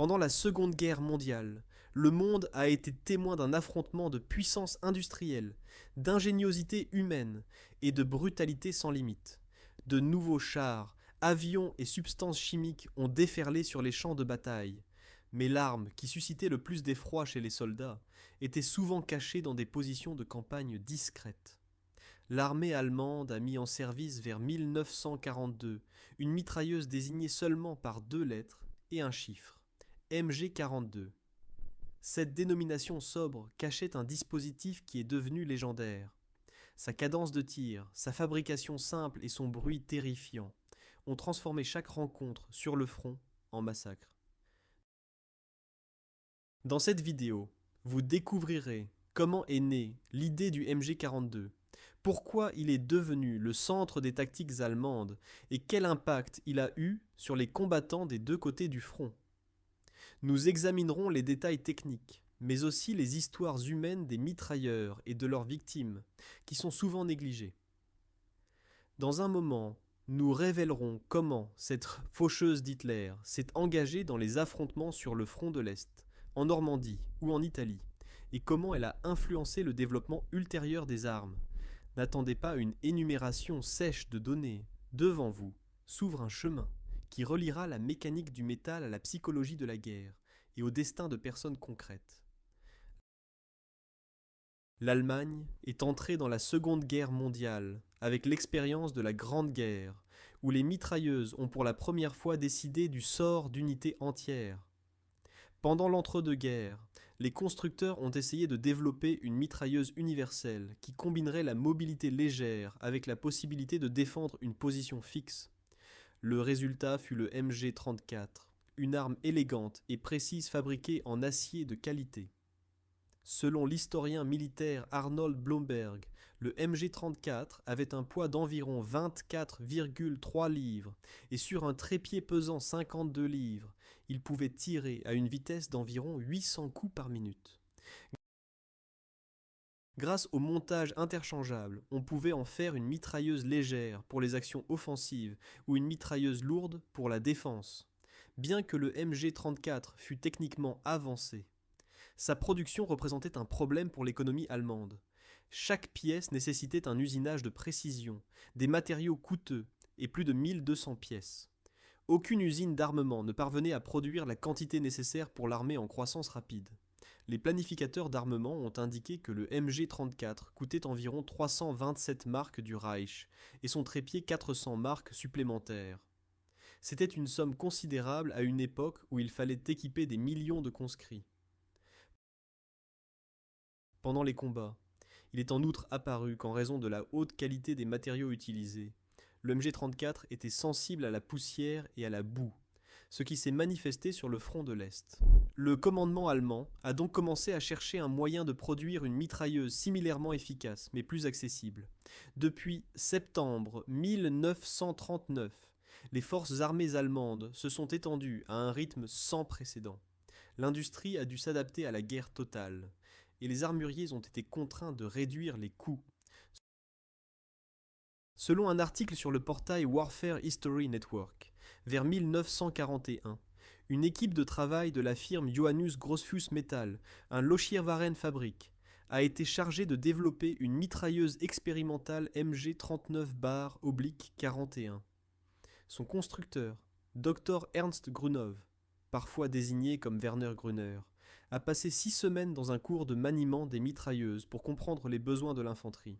Pendant la Seconde Guerre mondiale, le monde a été témoin d'un affrontement de puissance industrielle, d'ingéniosité humaine et de brutalité sans limite. De nouveaux chars, avions et substances chimiques ont déferlé sur les champs de bataille. Mais l'arme qui suscitait le plus d'effroi chez les soldats était souvent cachée dans des positions de campagne discrètes. L'armée allemande a mis en service vers 1942 une mitrailleuse désignée seulement par 2 lettres et un chiffre, MG42. Cette dénomination sobre cachait un dispositif qui est devenu légendaire. Sa cadence de tir, sa fabrication simple et son bruit terrifiant ont transformé chaque rencontre sur le front en massacre. Dans cette vidéo, vous découvrirez comment est née l'idée du MG42, pourquoi il est devenu le centre des tactiques allemandes et quel impact il a eu sur les combattants des deux côtés du front. Nous examinerons les détails techniques, mais aussi les histoires humaines des mitrailleurs et de leurs victimes, qui sont souvent négligées. Dans un moment, nous révélerons comment cette faucheuse d'Hitler s'est engagée dans les affrontements sur le front de l'Est, en Normandie ou en Italie, et comment elle a influencé le développement ultérieur des armes. N'attendez pas une énumération sèche de données. Devant vous s'ouvre un chemin qui reliera la mécanique du métal à la psychologie de la guerre et au destin de personnes concrètes. L'Allemagne est entrée dans la Seconde Guerre mondiale avec l'expérience de la Grande Guerre, où les mitrailleuses ont pour la première fois décidé du sort d'unités entières. Pendant l'entre-deux-guerres, les constructeurs ont essayé de développer une mitrailleuse universelle qui combinerait la mobilité légère avec la possibilité de défendre une position fixe. Le résultat fut le MG34, une arme élégante et précise fabriquée en acier de qualité. Selon l'historien militaire Arnold Blomberg, le MG34 avait un poids d'environ 24,3 livres et sur un trépied pesant 52 livres, il pouvait tirer à une vitesse d'environ 800 coups par minute. Grâce au montage interchangeable, on pouvait en faire une mitrailleuse légère pour les actions offensives ou une mitrailleuse lourde pour la défense. Bien que le MG34 fût techniquement avancé, sa production représentait un problème pour l'économie allemande. Chaque pièce nécessitait un usinage de précision, des matériaux coûteux et plus de 1200 pièces. Aucune usine d'armement ne parvenait à produire la quantité nécessaire pour l'armée en croissance rapide. Les planificateurs d'armement ont indiqué que le MG34 coûtait environ 327 marks du Reich et son trépied 400 marks supplémentaires. C'était une somme considérable à une époque où il fallait équiper des millions de conscrits. Pendant les combats, il est en outre apparu qu'en raison de la haute qualité des matériaux utilisés, le MG34 était sensible à la poussière et à la boue, ce qui s'est manifesté sur le front de l'Est. Le commandement allemand a donc commencé à chercher un moyen de produire une mitrailleuse similairement efficace, mais plus accessible. Depuis septembre 1939, les forces armées allemandes se sont étendues à un rythme sans précédent. L'industrie a dû s'adapter à la guerre totale, et les armuriers ont été contraints de réduire les coûts. Selon un article sur le portail Warfare History Network, vers 1941, une équipe de travail de la firme Johannes Grossfuss Metall, un Lochierwaren-Fabrik, a été chargée de développer une mitrailleuse expérimentale MG39-41. Son constructeur, Dr Ernst Grunov, parfois désigné comme Werner Gruner, a passé 6 semaines dans un cours de maniement des mitrailleuses pour comprendre les besoins de l'infanterie.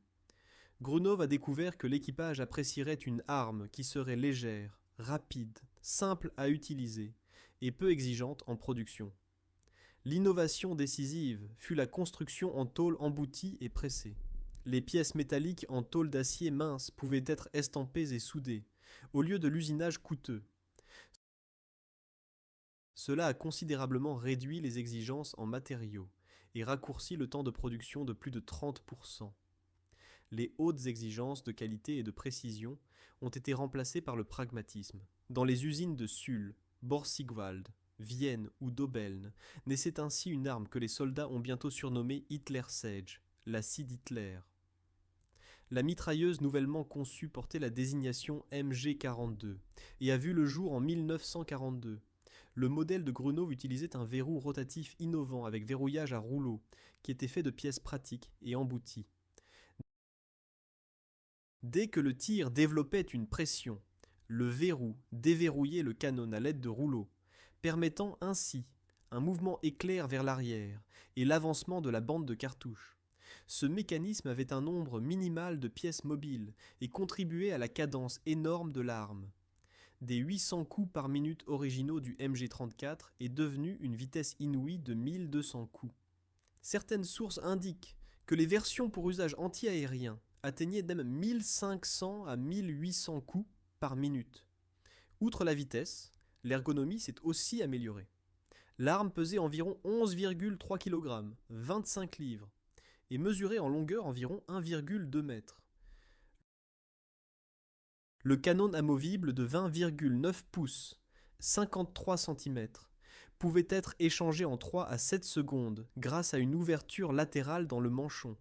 Grunov a découvert que l'équipage apprécierait une arme qui serait légère, rapide, simple à utiliser et peu exigeante en production. L'innovation décisive fut la construction en tôle emboutie et pressée. Les pièces métalliques en tôle d'acier mince pouvaient être estampées et soudées, au lieu de l'usinage coûteux. Cela a considérablement réduit les exigences en matériaux et raccourci le temps de production de plus de 30%. Les hautes exigences de qualité et de précision ont été remplacées par le pragmatisme. Dans les usines de Suhl, Borsigwald, Vienne ou Dobeln, naissait ainsi une arme que les soldats ont bientôt surnommée Hitler Sage, la scie d'Hitler. La mitrailleuse nouvellement conçue portait la désignation MG42 et a vu le jour en 1942. Le modèle de Grunov utilisait un verrou rotatif innovant avec verrouillage à rouleau, qui était fait de pièces pratiques et embouties. Dès que le tir développait une pression, le verrou déverrouillait le canon à l'aide de rouleaux, permettant ainsi un mouvement éclair vers l'arrière et l'avancement de la bande de cartouche. Ce mécanisme avait un nombre minimal de pièces mobiles et contribuait à la cadence énorme de l'arme. Des 800 coups par minute originaux du MG34 est devenu une vitesse inouïe de 1200 coups. Certaines sources indiquent que les versions pour usage anti-aérien atteignaient même 1500 à 1800 coups par minute. Outre la vitesse, l'ergonomie s'est aussi améliorée. L'arme pesait environ 11,3 kg, 25 livres, et mesurait en longueur environ 1,2 m. Le canon amovible de 20,9 pouces, 53 cm, pouvait être échangé en 3 à 7 secondes grâce à une ouverture latérale dans le manchon.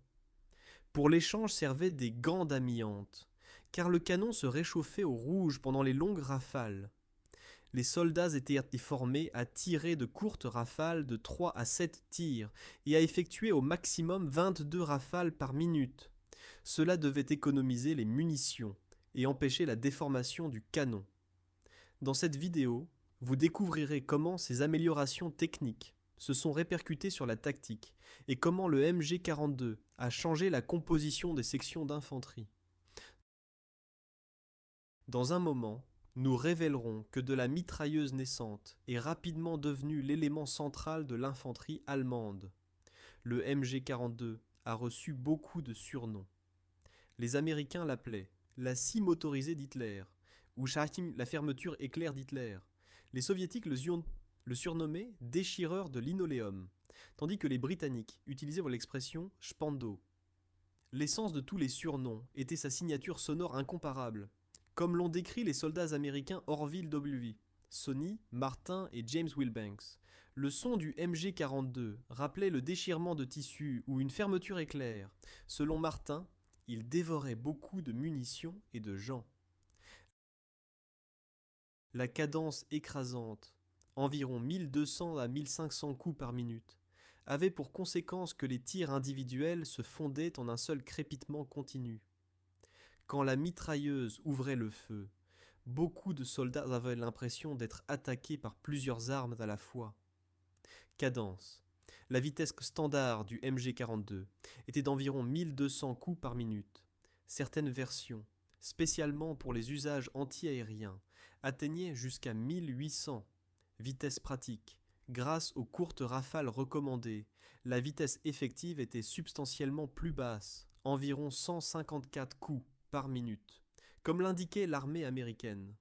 Pour l'échange servaient des gants d'amiante, car le canon se réchauffait au rouge pendant les longues rafales. Les soldats étaient formés à tirer de courtes rafales de 3 à 7 tirs et à effectuer au maximum 22 rafales par minute. Cela devait économiser les munitions et empêcher la déformation du canon. Dans cette vidéo, vous découvrirez comment ces améliorations techniques se sont répercutées sur la tactique et comment le MG42 a changé la composition des sections d'infanterie. Dans un moment, nous révélerons que de la mitrailleuse naissante est rapidement devenue l'élément central de l'infanterie allemande. Le MG42 a reçu beaucoup de surnoms. Les Américains l'appelaient la scie motorisée d'Hitler ou Shachim, la fermeture éclair d'Hitler. Les Soviétiques le surnommaient déchireur de linoléum, tandis que les Britanniques utilisaient l'expression Spando. L'essence de tous les surnoms était sa signature sonore incomparable, comme l'ont décrit les soldats américains Orville W., Sonny, Martin et James Wilbanks. Le son du MG42 rappelait le déchirement de tissu ou une fermeture éclair. Selon Martin, il dévorait beaucoup de munitions et de gens. La cadence écrasante, environ 1200 à 1500 coups par minute, avait pour conséquence que les tirs individuels se fondaient en un seul crépitement continu. Quand la mitrailleuse ouvrait le feu, beaucoup de soldats avaient l'impression d'être attaqués par plusieurs armes à la fois. Cadence. La vitesse standard du MG42 était d'environ 1200 coups par minute. Certaines versions, spécialement pour les usages anti-aériens, atteignaient jusqu'à 1800. Vitesse pratique. Grâce aux courtes rafales recommandées, la vitesse effective était substantiellement plus basse, environ 154 coups par minute, comme l'indiquait l'armée américaine.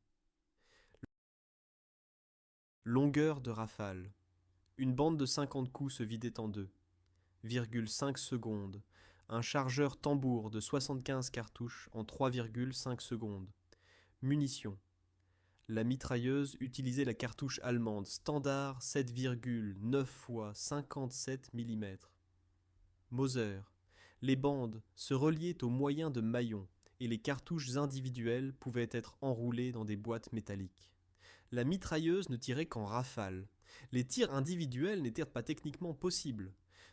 Longueur de rafale. Une bande de 50 coups se vidait en 2,5 secondes. Un chargeur tambour de 75 cartouches en 3,5 secondes. Munitions. La mitrailleuse utilisait la cartouche allemande standard 7,9 x 57 mm. Mauser. Les bandes se reliaient au moyen de maillons et les cartouches individuelles pouvaient être enroulées dans des boîtes métalliques. La mitrailleuse ne tirait qu'en rafale. Les tirs individuels n'étaient pas techniquement possibles.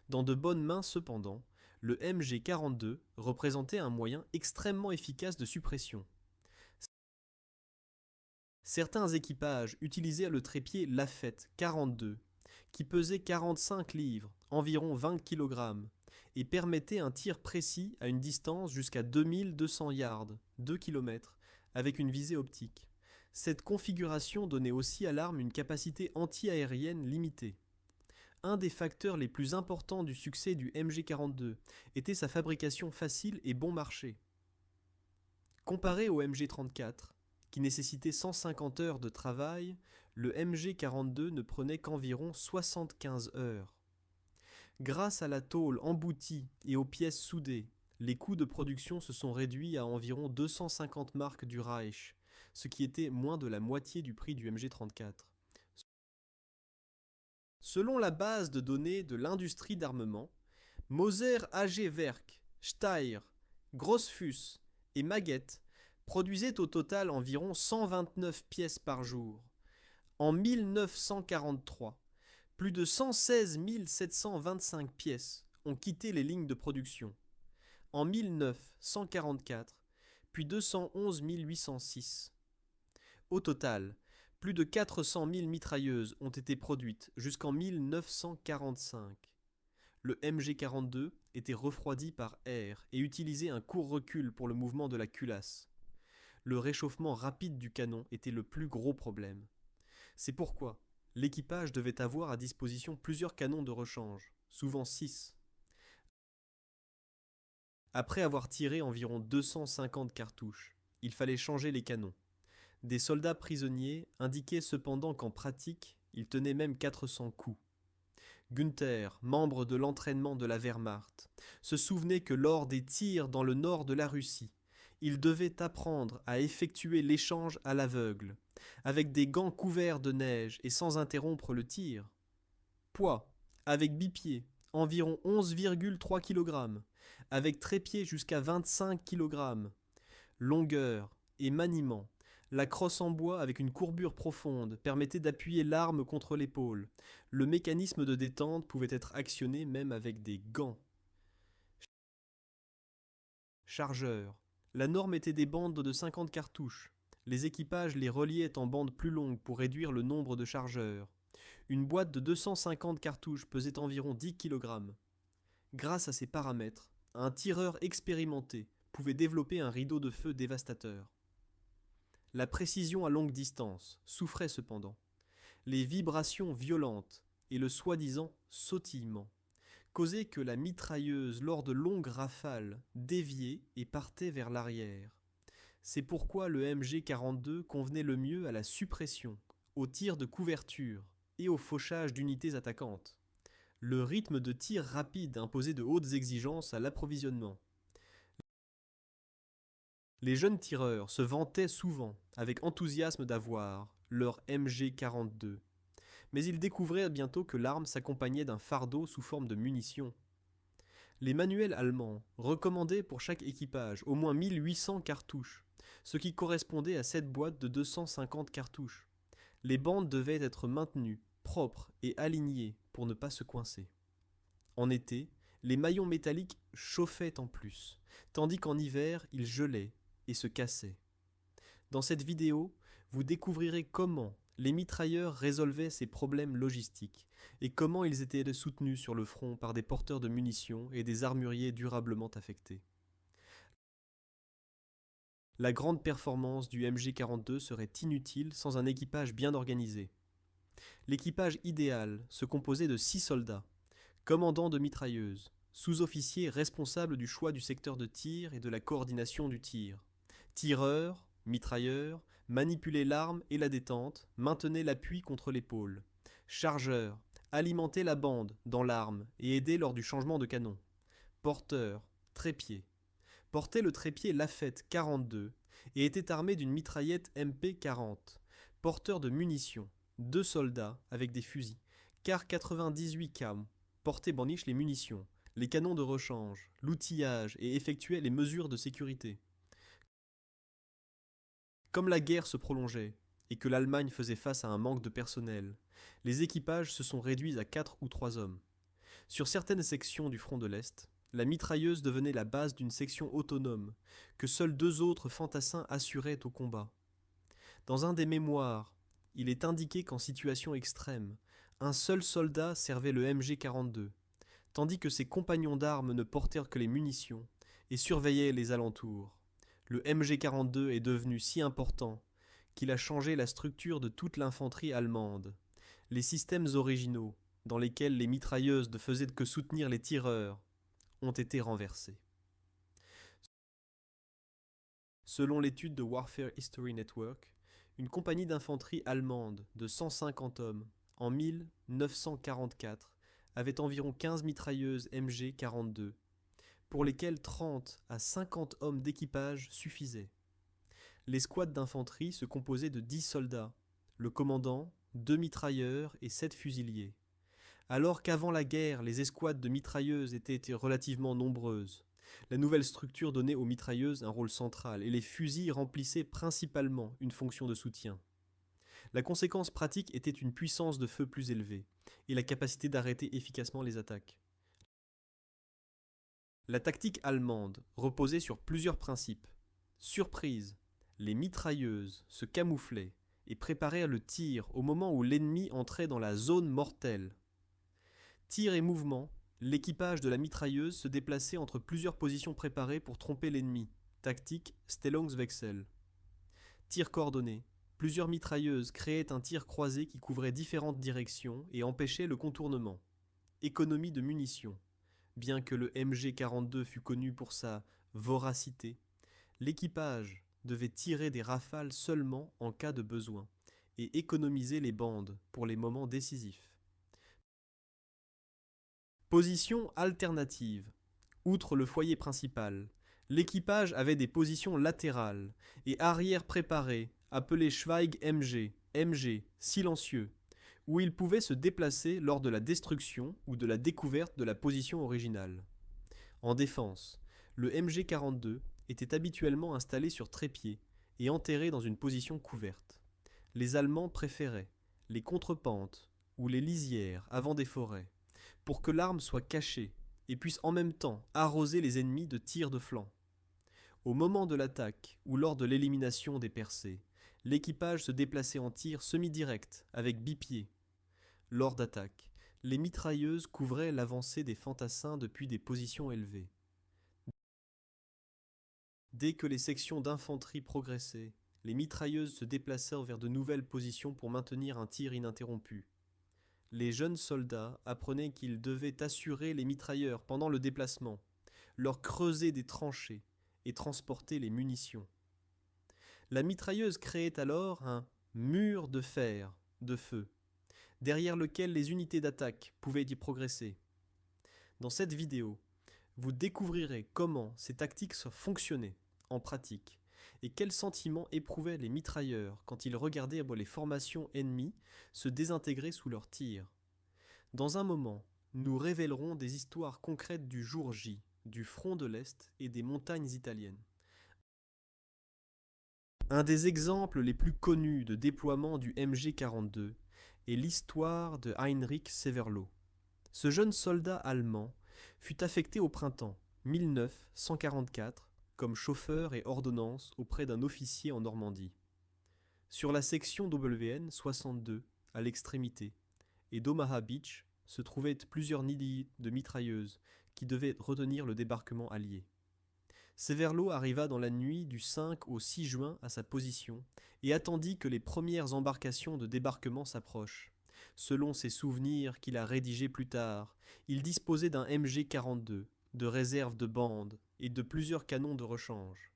Dans de bonnes mains cependant, le MG42 représentait un moyen extrêmement efficace de suppression. Certains équipages utilisaient le trépied Lafette 42, qui pesait 45 livres, environ 20 kg, et permettait un tir précis à une distance jusqu'à 2200 yards, 2 km, avec une visée optique. Cette configuration donnait aussi à l'arme une capacité anti-aérienne limitée. Un des facteurs les plus importants du succès du MG42 était sa fabrication facile et bon marché. Comparé au MG34, qui nécessitait 150 heures de travail, le MG42 ne prenait qu'environ 75 heures. Grâce à la tôle emboutie et aux pièces soudées, les coûts de production se sont réduits à environ 250 marks du Reich, ce qui était moins de la moitié du prix du MG34. Selon la base de données de l'industrie d'armement, Moser AG Werk, Steyr, Grossfuss et Maguette produisaient au total environ 129 pièces par jour. En 1943, plus de 116 725 pièces ont quitté les lignes de production. En 1944, puis 211 806. Au total, plus de 400 000 mitrailleuses ont été produites jusqu'en 1945. Le MG42 était refroidi par air et utilisait un court recul pour le mouvement de la culasse. Le réchauffement rapide du canon était le plus gros problème. C'est pourquoi l'équipage devait avoir à disposition plusieurs canons de rechange, souvent 6. Après avoir tiré environ 250 cartouches, il fallait changer les canons. Des soldats prisonniers indiquaient cependant qu'en pratique, ils tenaient même 400 coups. Günther, membre de l'entraînement de la Wehrmacht, se souvenait que lors des tirs dans le nord de la Russie, il devait apprendre à effectuer l'échange à l'aveugle, avec des gants couverts de neige et sans interrompre le tir. Poids, avec bipied, environ 11,3 kg, avec trépied jusqu'à 25 kg. Longueur et maniement. La crosse en bois avec une courbure profonde permettait d'appuyer l'arme contre l'épaule. Le mécanisme de détente pouvait être actionné même avec des gants. Chargeur. La norme était des bandes de 50 cartouches. Les équipages les reliaient en bandes plus longues pour réduire le nombre de chargeurs. Une boîte de 250 cartouches pesait environ 10 kg. Grâce à ces paramètres, un tireur expérimenté pouvait développer un rideau de feu dévastateur. La précision à longue distance souffrait cependant. Les vibrations violentes et le soi-disant sautillement causaient que la mitrailleuse, lors de longues rafales, déviait et partait vers l'arrière. C'est pourquoi le MG42 convenait le mieux à la suppression, au tir de couverture et au fauchage d'unités attaquantes. Le rythme de tir rapide imposait de hautes exigences à l'approvisionnement. Les jeunes tireurs se vantaient souvent, avec enthousiasme, d'avoir leur MG42. Mais ils découvrirent bientôt que l'arme s'accompagnait d'un fardeau sous forme de munitions. Les manuels allemands recommandaient pour chaque équipage au moins 1800 cartouches, ce qui correspondait à 7 boîtes de 250 cartouches. Les bandes devaient être maintenues, propres et alignées pour ne pas se coincer. En été, les maillons métalliques chauffaient en plus, tandis qu'en hiver, ils gelaient et se cassaient. Dans cette vidéo, vous découvrirez comment les mitrailleurs résolvaient ces problèmes logistiques et comment ils étaient soutenus sur le front par des porteurs de munitions et des armuriers durablement affectés. La grande performance du MG42 serait inutile sans un équipage bien organisé. L'équipage idéal se composait de 6 soldats, commandants de mitrailleuses, sous-officiers responsables du choix du secteur de tir et de la coordination du tir, tireurs, mitrailleurs, manipulaient l'arme et la détente, maintenaient l'appui contre l'épaule, chargeurs, alimentaient la bande dans l'arme et aidaient lors du changement de canon, porteurs, trépied, portait le trépied Lafette 42 et était armé d'une mitraillette MP40, porteur de munitions, 2 soldats avec des fusils, car 98 cam, portaient borniche les munitions, les canons de rechange, l'outillage et effectuaient les mesures de sécurité. Comme la guerre se prolongeait et que l'Allemagne faisait face à un manque de personnel, les équipages se sont réduits à 4 ou 3 hommes. Sur certaines sections du front de l'Est, la mitrailleuse devenait la base d'une section autonome, que seuls 2 autres fantassins assuraient au combat. Dans un des mémoires, il est indiqué qu'en situation extrême, un seul soldat servait le MG42, tandis que ses compagnons d'armes ne portèrent que les munitions et surveillaient les alentours. Le MG42 est devenu si important qu'il a changé la structure de toute l'infanterie allemande. Les systèmes originaux, dans lesquels les mitrailleuses ne faisaient que soutenir les tireurs, ont été renversés. Selon l'étude de Warfare History Network, une compagnie d'infanterie allemande de 150 hommes en 1944 avait environ 15 mitrailleuses MG42, pour lesquelles 30 à 50 hommes d'équipage suffisaient. L'escouade d'infanterie se composait de 10 soldats, le commandant, 2 mitrailleurs et 7 fusiliers. Alors qu'avant la guerre, les escouades de mitrailleuses étaient relativement nombreuses, la nouvelle structure donnait aux mitrailleuses un rôle central et les fusils remplissaient principalement une fonction de soutien. La conséquence pratique était une puissance de feu plus élevée et la capacité d'arrêter efficacement les attaques. La tactique allemande reposait sur plusieurs principes. Surprise, les mitrailleuses se camouflaient et préparèrent le tir au moment où l'ennemi entrait dans la zone mortelle. Tir et mouvement, l'équipage de la mitrailleuse se déplaçait entre plusieurs positions préparées pour tromper l'ennemi. Tactique Stellungswechsel. Tir coordonné. Plusieurs mitrailleuses créaient un tir croisé qui couvrait différentes directions et empêchait le contournement. Économie de munitions. Bien que le MG42 fût connu pour sa voracité, l'équipage devait tirer des rafales seulement en cas de besoin et économiser les bandes pour les moments décisifs. Position alternative. Outre le foyer principal, l'équipage avait des positions latérales et arrière préparées, appelées Schweig MG, silencieux, où il pouvait se déplacer lors de la destruction ou de la découverte de la position originale. En défense, le MG42 était habituellement installé sur trépied et enterré dans une position couverte. Les Allemands préféraient les contrepentes ou les lisières avant des forêts, pour que l'arme soit cachée et puisse en même temps arroser les ennemis de tirs de flanc. Au moment de l'attaque ou lors de l'élimination des percées, l'équipage se déplaçait en tir semi-direct avec bipied. Lors d'attaques, les mitrailleuses couvraient l'avancée des fantassins depuis des positions élevées. Dès que les sections d'infanterie progressaient, les mitrailleuses se déplacèrent vers de nouvelles positions pour maintenir un tir ininterrompu. Les jeunes soldats apprenaient qu'ils devaient assurer les mitrailleurs pendant le déplacement, leur creuser des tranchées et transporter les munitions. La mitrailleuse créait alors un mur de fer, de feu, derrière lequel les unités d'attaque pouvaient y progresser. Dans cette vidéo, vous découvrirez comment ces tactiques fonctionnaient en pratique et quels sentiments éprouvaient les mitrailleurs quand ils regardaient les formations ennemies se désintégrer sous leurs tirs. Dans un moment, nous révélerons des histoires concrètes du jour J, du front de l'Est et des montagnes italiennes. Un des exemples les plus connus de déploiement du MG42 est l'histoire de Heinrich Severloh. Ce jeune soldat allemand fut affecté au printemps 1944 comme chauffeur et ordonnance auprès d'un officier en Normandie. Sur la section WN 62, à l'extrémité, et d'Omaha Beach, se trouvaient plusieurs nids de mitrailleuses qui devaient retenir le débarquement allié. Severloh arriva dans la nuit du 5 au 6 juin à sa position et attendit que les premières embarcations de débarquement s'approchent. Selon ses souvenirs qu'il a rédigés plus tard, il disposait d'un MG42, de réserve de bande et de plusieurs canons de rechange.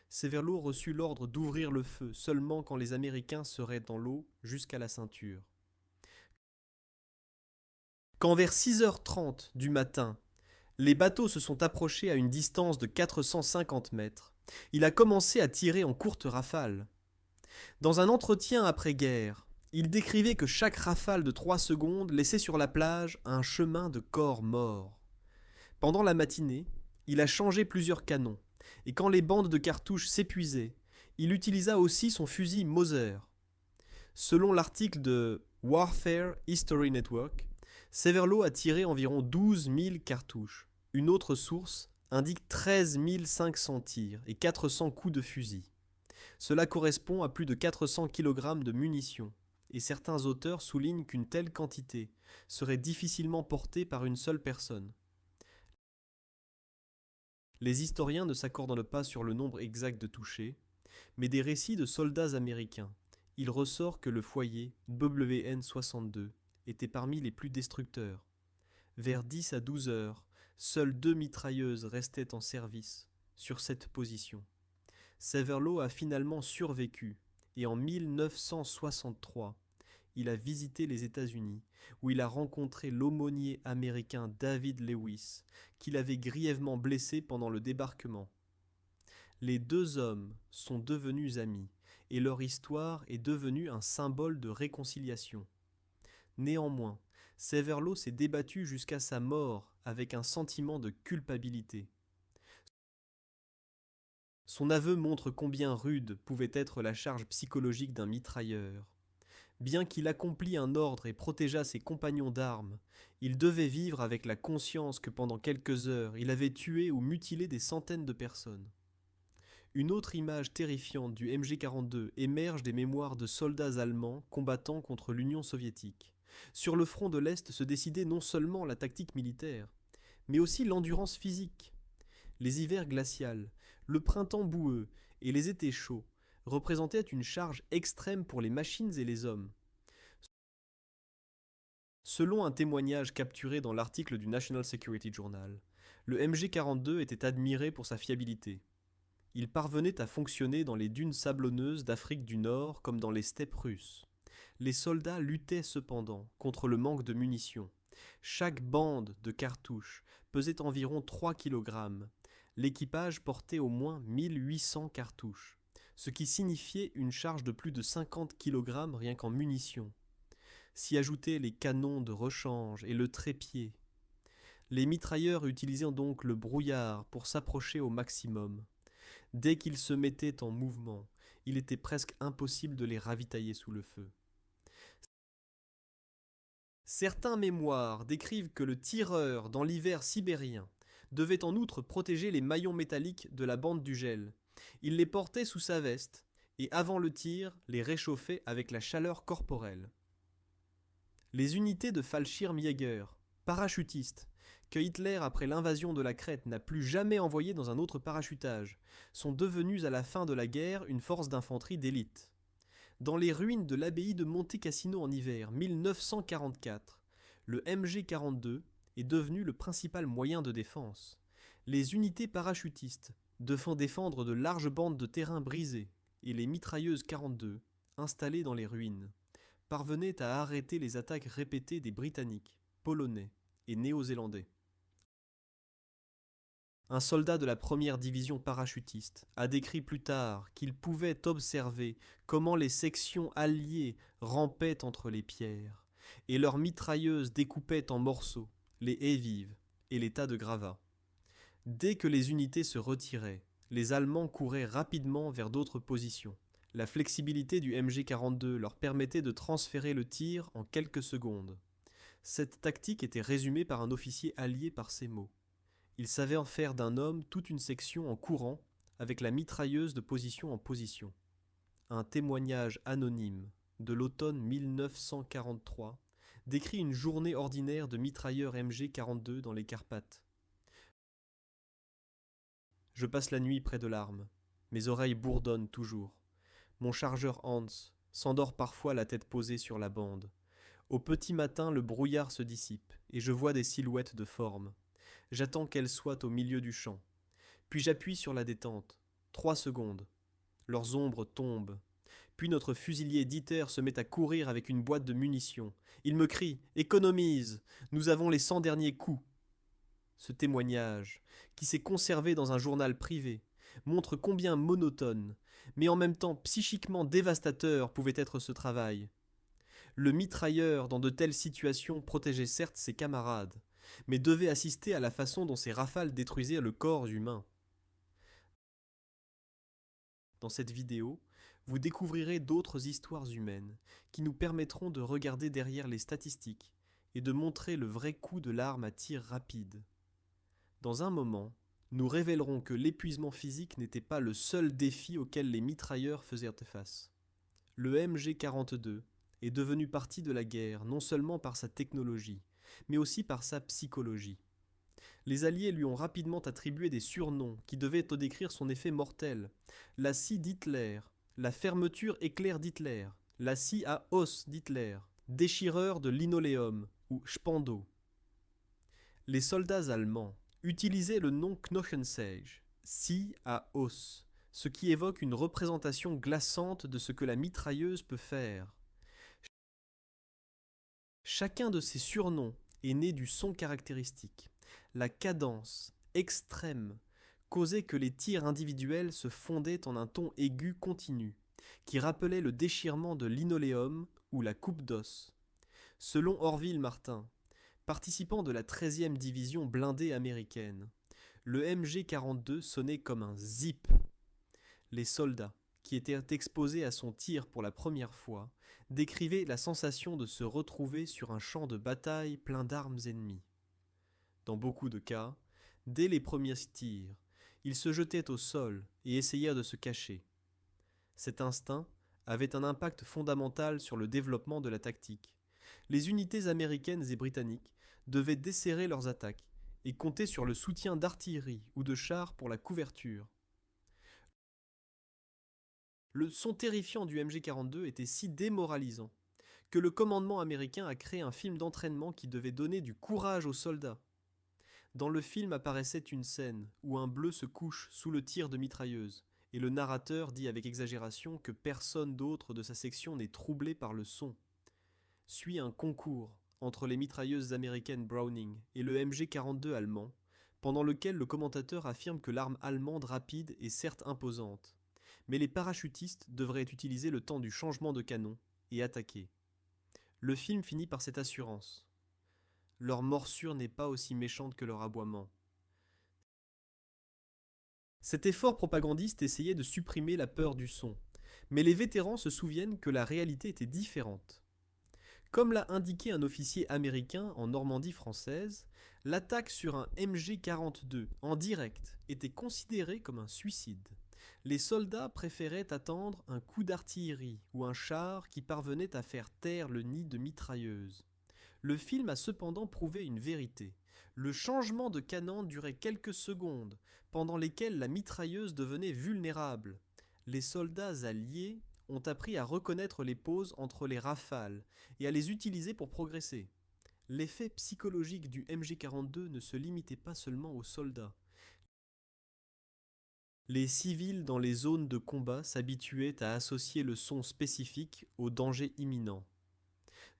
Severloh reçut l'ordre d'ouvrir le feu seulement quand les Américains seraient dans l'eau jusqu'à la ceinture. Quand vers 6h30 du matin, les bateaux se sont approchés à une distance de 450 mètres, il a commencé à tirer en courtes rafales. Dans un entretien après-guerre, il décrivait que chaque rafale de 3 secondes laissait sur la plage un chemin de corps morts. Pendant la matinée, il a changé plusieurs canons, et quand les bandes de cartouches s'épuisaient, il utilisa aussi son fusil Mauser. Selon l'article de Warfare History Network, Severloh a tiré environ 12 000 cartouches. Une autre source indique 13 500 tirs et 400 coups de fusil. Cela correspond à plus de 400 kg de munitions, et certains auteurs soulignent qu'une telle quantité serait difficilement portée par une seule personne. Les historiens ne s'accordent pas sur le nombre exact de touchés, mais des récits de soldats américains, il ressort que le foyer WN-62 était parmi les plus destructeurs. Vers 10 à 12 heures, seules 2 mitrailleuses restaient en service sur cette position. Severloh a finalement survécu et en 1963, il a visité les États-Unis où il a rencontré l'aumônier américain David Lewis qu'il avait grièvement blessé pendant le débarquement. Les deux hommes sont devenus amis et leur histoire est devenue un symbole de réconciliation. Néanmoins, Severloh s'est débattu jusqu'à sa mort avec un sentiment de culpabilité. Son aveu montre combien rude pouvait être la charge psychologique d'un mitrailleur. Bien qu'il accomplît un ordre et protégeât ses compagnons d'armes, il devait vivre avec la conscience que pendant quelques heures il avait tué ou mutilé des centaines de personnes. Une autre image terrifiante du MG42 émerge des mémoires de soldats allemands combattant contre l'Union soviétique. Sur le front de l'Est se décidait non seulement la tactique militaire, mais aussi l'endurance physique. Les hivers glacials, le printemps boueux et les étés chauds représentaient une charge extrême pour les machines et les hommes. Selon un témoignage capturé dans l'article du National Security Journal, le MG42 était admiré pour sa fiabilité. Il parvenait à fonctionner dans les dunes sablonneuses d'Afrique du Nord comme dans les steppes russes. Les soldats luttaient cependant contre le manque de munitions. Chaque bande de cartouches pesait environ 3 kg. L'équipage portait au moins 1800 cartouches, ce qui signifiait une charge de plus de 50 kg rien qu'en munitions. S'y ajoutaient les canons de rechange et le trépied. Les mitrailleurs utilisaient donc le brouillard pour s'approcher au maximum. Dès qu'ils se mettaient en mouvement, il était presque impossible de les ravitailler sous le feu. Certains mémoires décrivent que le tireur, dans l'hiver sibérien, devait en outre protéger les maillons métalliques de la bande du gel. Il les portait sous sa veste et, avant le tir, les réchauffait avec la chaleur corporelle. Les unités de Fallschirmjäger, parachutistes, que Hitler, après l'invasion de la Crète, n'a plus jamais envoyé dans un autre parachutage, sont devenus à la fin de la guerre une force d'infanterie d'élite. Dans les ruines de l'abbaye de Monte Cassino en hiver 1944, le MG42 est devenu le principal moyen de défense. Les unités parachutistes devant défendre de larges bandes de terrain brisées et les mitrailleuses 42, installées dans les ruines, parvenaient à arrêter les attaques répétées des Britanniques, Polonais et Néo-Zélandais. Un soldat de la première division parachutiste a décrit plus tard qu'il pouvait observer comment les sections alliées rampaient entre les pierres, et leurs mitrailleuses découpaient en morceaux les haies vives et les tas de gravats. Dès que les unités se retiraient, les Allemands couraient rapidement vers d'autres positions. La flexibilité du MG42 leur permettait de transférer le tir en quelques secondes. Cette tactique était résumée par un officier allié par ces mots. Il savait en faire d'un homme toute une section en courant, avec la mitrailleuse de position en position. Un témoignage anonyme de l'automne 1943 décrit une journée ordinaire de mitrailleur MG42 dans les Carpates. Je passe la nuit près de l'arme. Mes oreilles bourdonnent toujours. Mon chargeur Hans s'endort parfois la tête posée sur la bande. Au petit matin, le brouillard se dissipe et je vois des silhouettes de forme. J'attends qu'elles soient au milieu du champ. Puis j'appuie sur la détente. 3 secondes. Leurs ombres tombent. Puis notre fusilier Dieter se met à courir avec une boîte de munitions. Il me crie « Économise ! Nous avons les 100 derniers coups !» Ce témoignage, qui s'est conservé dans un journal privé, montre combien monotone, mais en même temps psychiquement dévastateur pouvait être ce travail. Le mitrailleur, dans de telles situations, protégeait certes ses camarades, mais devait assister à la façon dont ces rafales détruisaient le corps humain. Dans cette vidéo, vous découvrirez d'autres histoires humaines qui nous permettront de regarder derrière les statistiques et de montrer le vrai coût de l'arme à tir rapide. Dans un moment, nous révélerons que l'épuisement physique n'était pas le seul défi auquel les mitrailleurs faisaient face. Le MG42 est devenu partie de la guerre non seulement par sa technologie, mais aussi par sa psychologie. Les Alliés lui ont rapidement attribué des surnoms qui devaient décrire son effet mortel. La scie d'Hitler, la fermeture éclair d'Hitler, la scie à os d'Hitler, déchireur de linoléum ou Spando. Les soldats allemands utilisaient le nom Knochensäge, scie à os, ce qui évoque une représentation glaçante de ce que la mitrailleuse peut faire. Chacun de ces surnoms est né du son caractéristique. La cadence extrême causait que les tirs individuels se fondaient en un ton aigu continu, qui rappelait le déchirement de linoléum ou la coupe d'os. Selon Orville Martin, participant de la 13e division blindée américaine, le MG42 sonnait comme un zip. Les soldats, qui était exposé à son tir pour la première fois, décrivait la sensation de se retrouver sur un champ de bataille plein d'armes ennemies. Dans beaucoup de cas, dès les premiers tirs, ils se jetaient au sol et essayèrent de se cacher. Cet instinct avait un impact fondamental sur le développement de la tactique. Les unités américaines et britanniques devaient desserrer leurs attaques et compter sur le soutien d'artillerie ou de chars pour la couverture. Le son terrifiant du MG42 était si démoralisant que le commandement américain a créé un film d'entraînement qui devait donner du courage aux soldats. Dans le film apparaissait une scène où un bleu se couche sous le tir de mitrailleuse, et le narrateur dit avec exagération que personne d'autre de sa section n'est troublé par le son. Suit un concours entre les mitrailleuses américaines Browning et le MG42 allemand, pendant lequel le commentateur affirme que l'arme allemande rapide est certes imposante, mais les parachutistes devraient utiliser le temps du changement de canon et attaquer. Le film finit par cette assurance. Leur morsure n'est pas aussi méchante que leur aboiement. Cet effort propagandiste essayait de supprimer la peur du son, mais les vétérans se souviennent que la réalité était différente. Comme l'a indiqué un officier américain en Normandie française, l'attaque sur un MG42 en direct était considérée comme un suicide. Les soldats préféraient attendre un coup d'artillerie ou un char qui parvenait à faire taire le nid de mitrailleuses. Le film a cependant prouvé une vérité. Le changement de canon durait quelques secondes, pendant lesquelles la mitrailleuse devenait vulnérable. Les soldats alliés ont appris à reconnaître les pauses entre les rafales et à les utiliser pour progresser. L'effet psychologique du MG42 ne se limitait pas seulement aux soldats. Les civils dans les zones de combat s'habituaient à associer le son spécifique au danger imminent.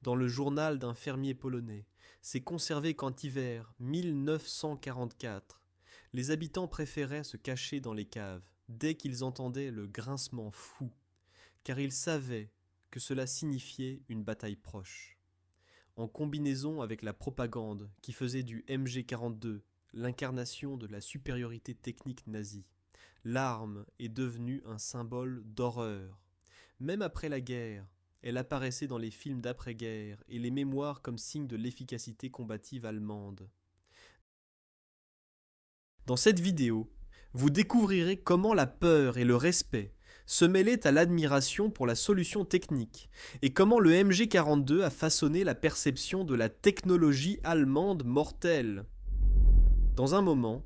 Dans le journal d'un fermier polonais, c'est conservé qu'en hiver 1944, les habitants préféraient se cacher dans les caves dès qu'ils entendaient le grincement fou, car ils savaient que cela signifiait une bataille proche. En combinaison avec la propagande qui faisait du MG42 l'incarnation de la supériorité technique nazie, l'arme est devenue un symbole d'horreur. Même après la guerre, elle apparaissait dans les films d'après-guerre et les mémoires comme signe de l'efficacité combative allemande. Dans cette vidéo, vous découvrirez comment la peur et le respect se mêlaient à l'admiration pour la solution technique et comment le MG42 a façonné la perception de la technologie allemande mortelle. Dans un moment,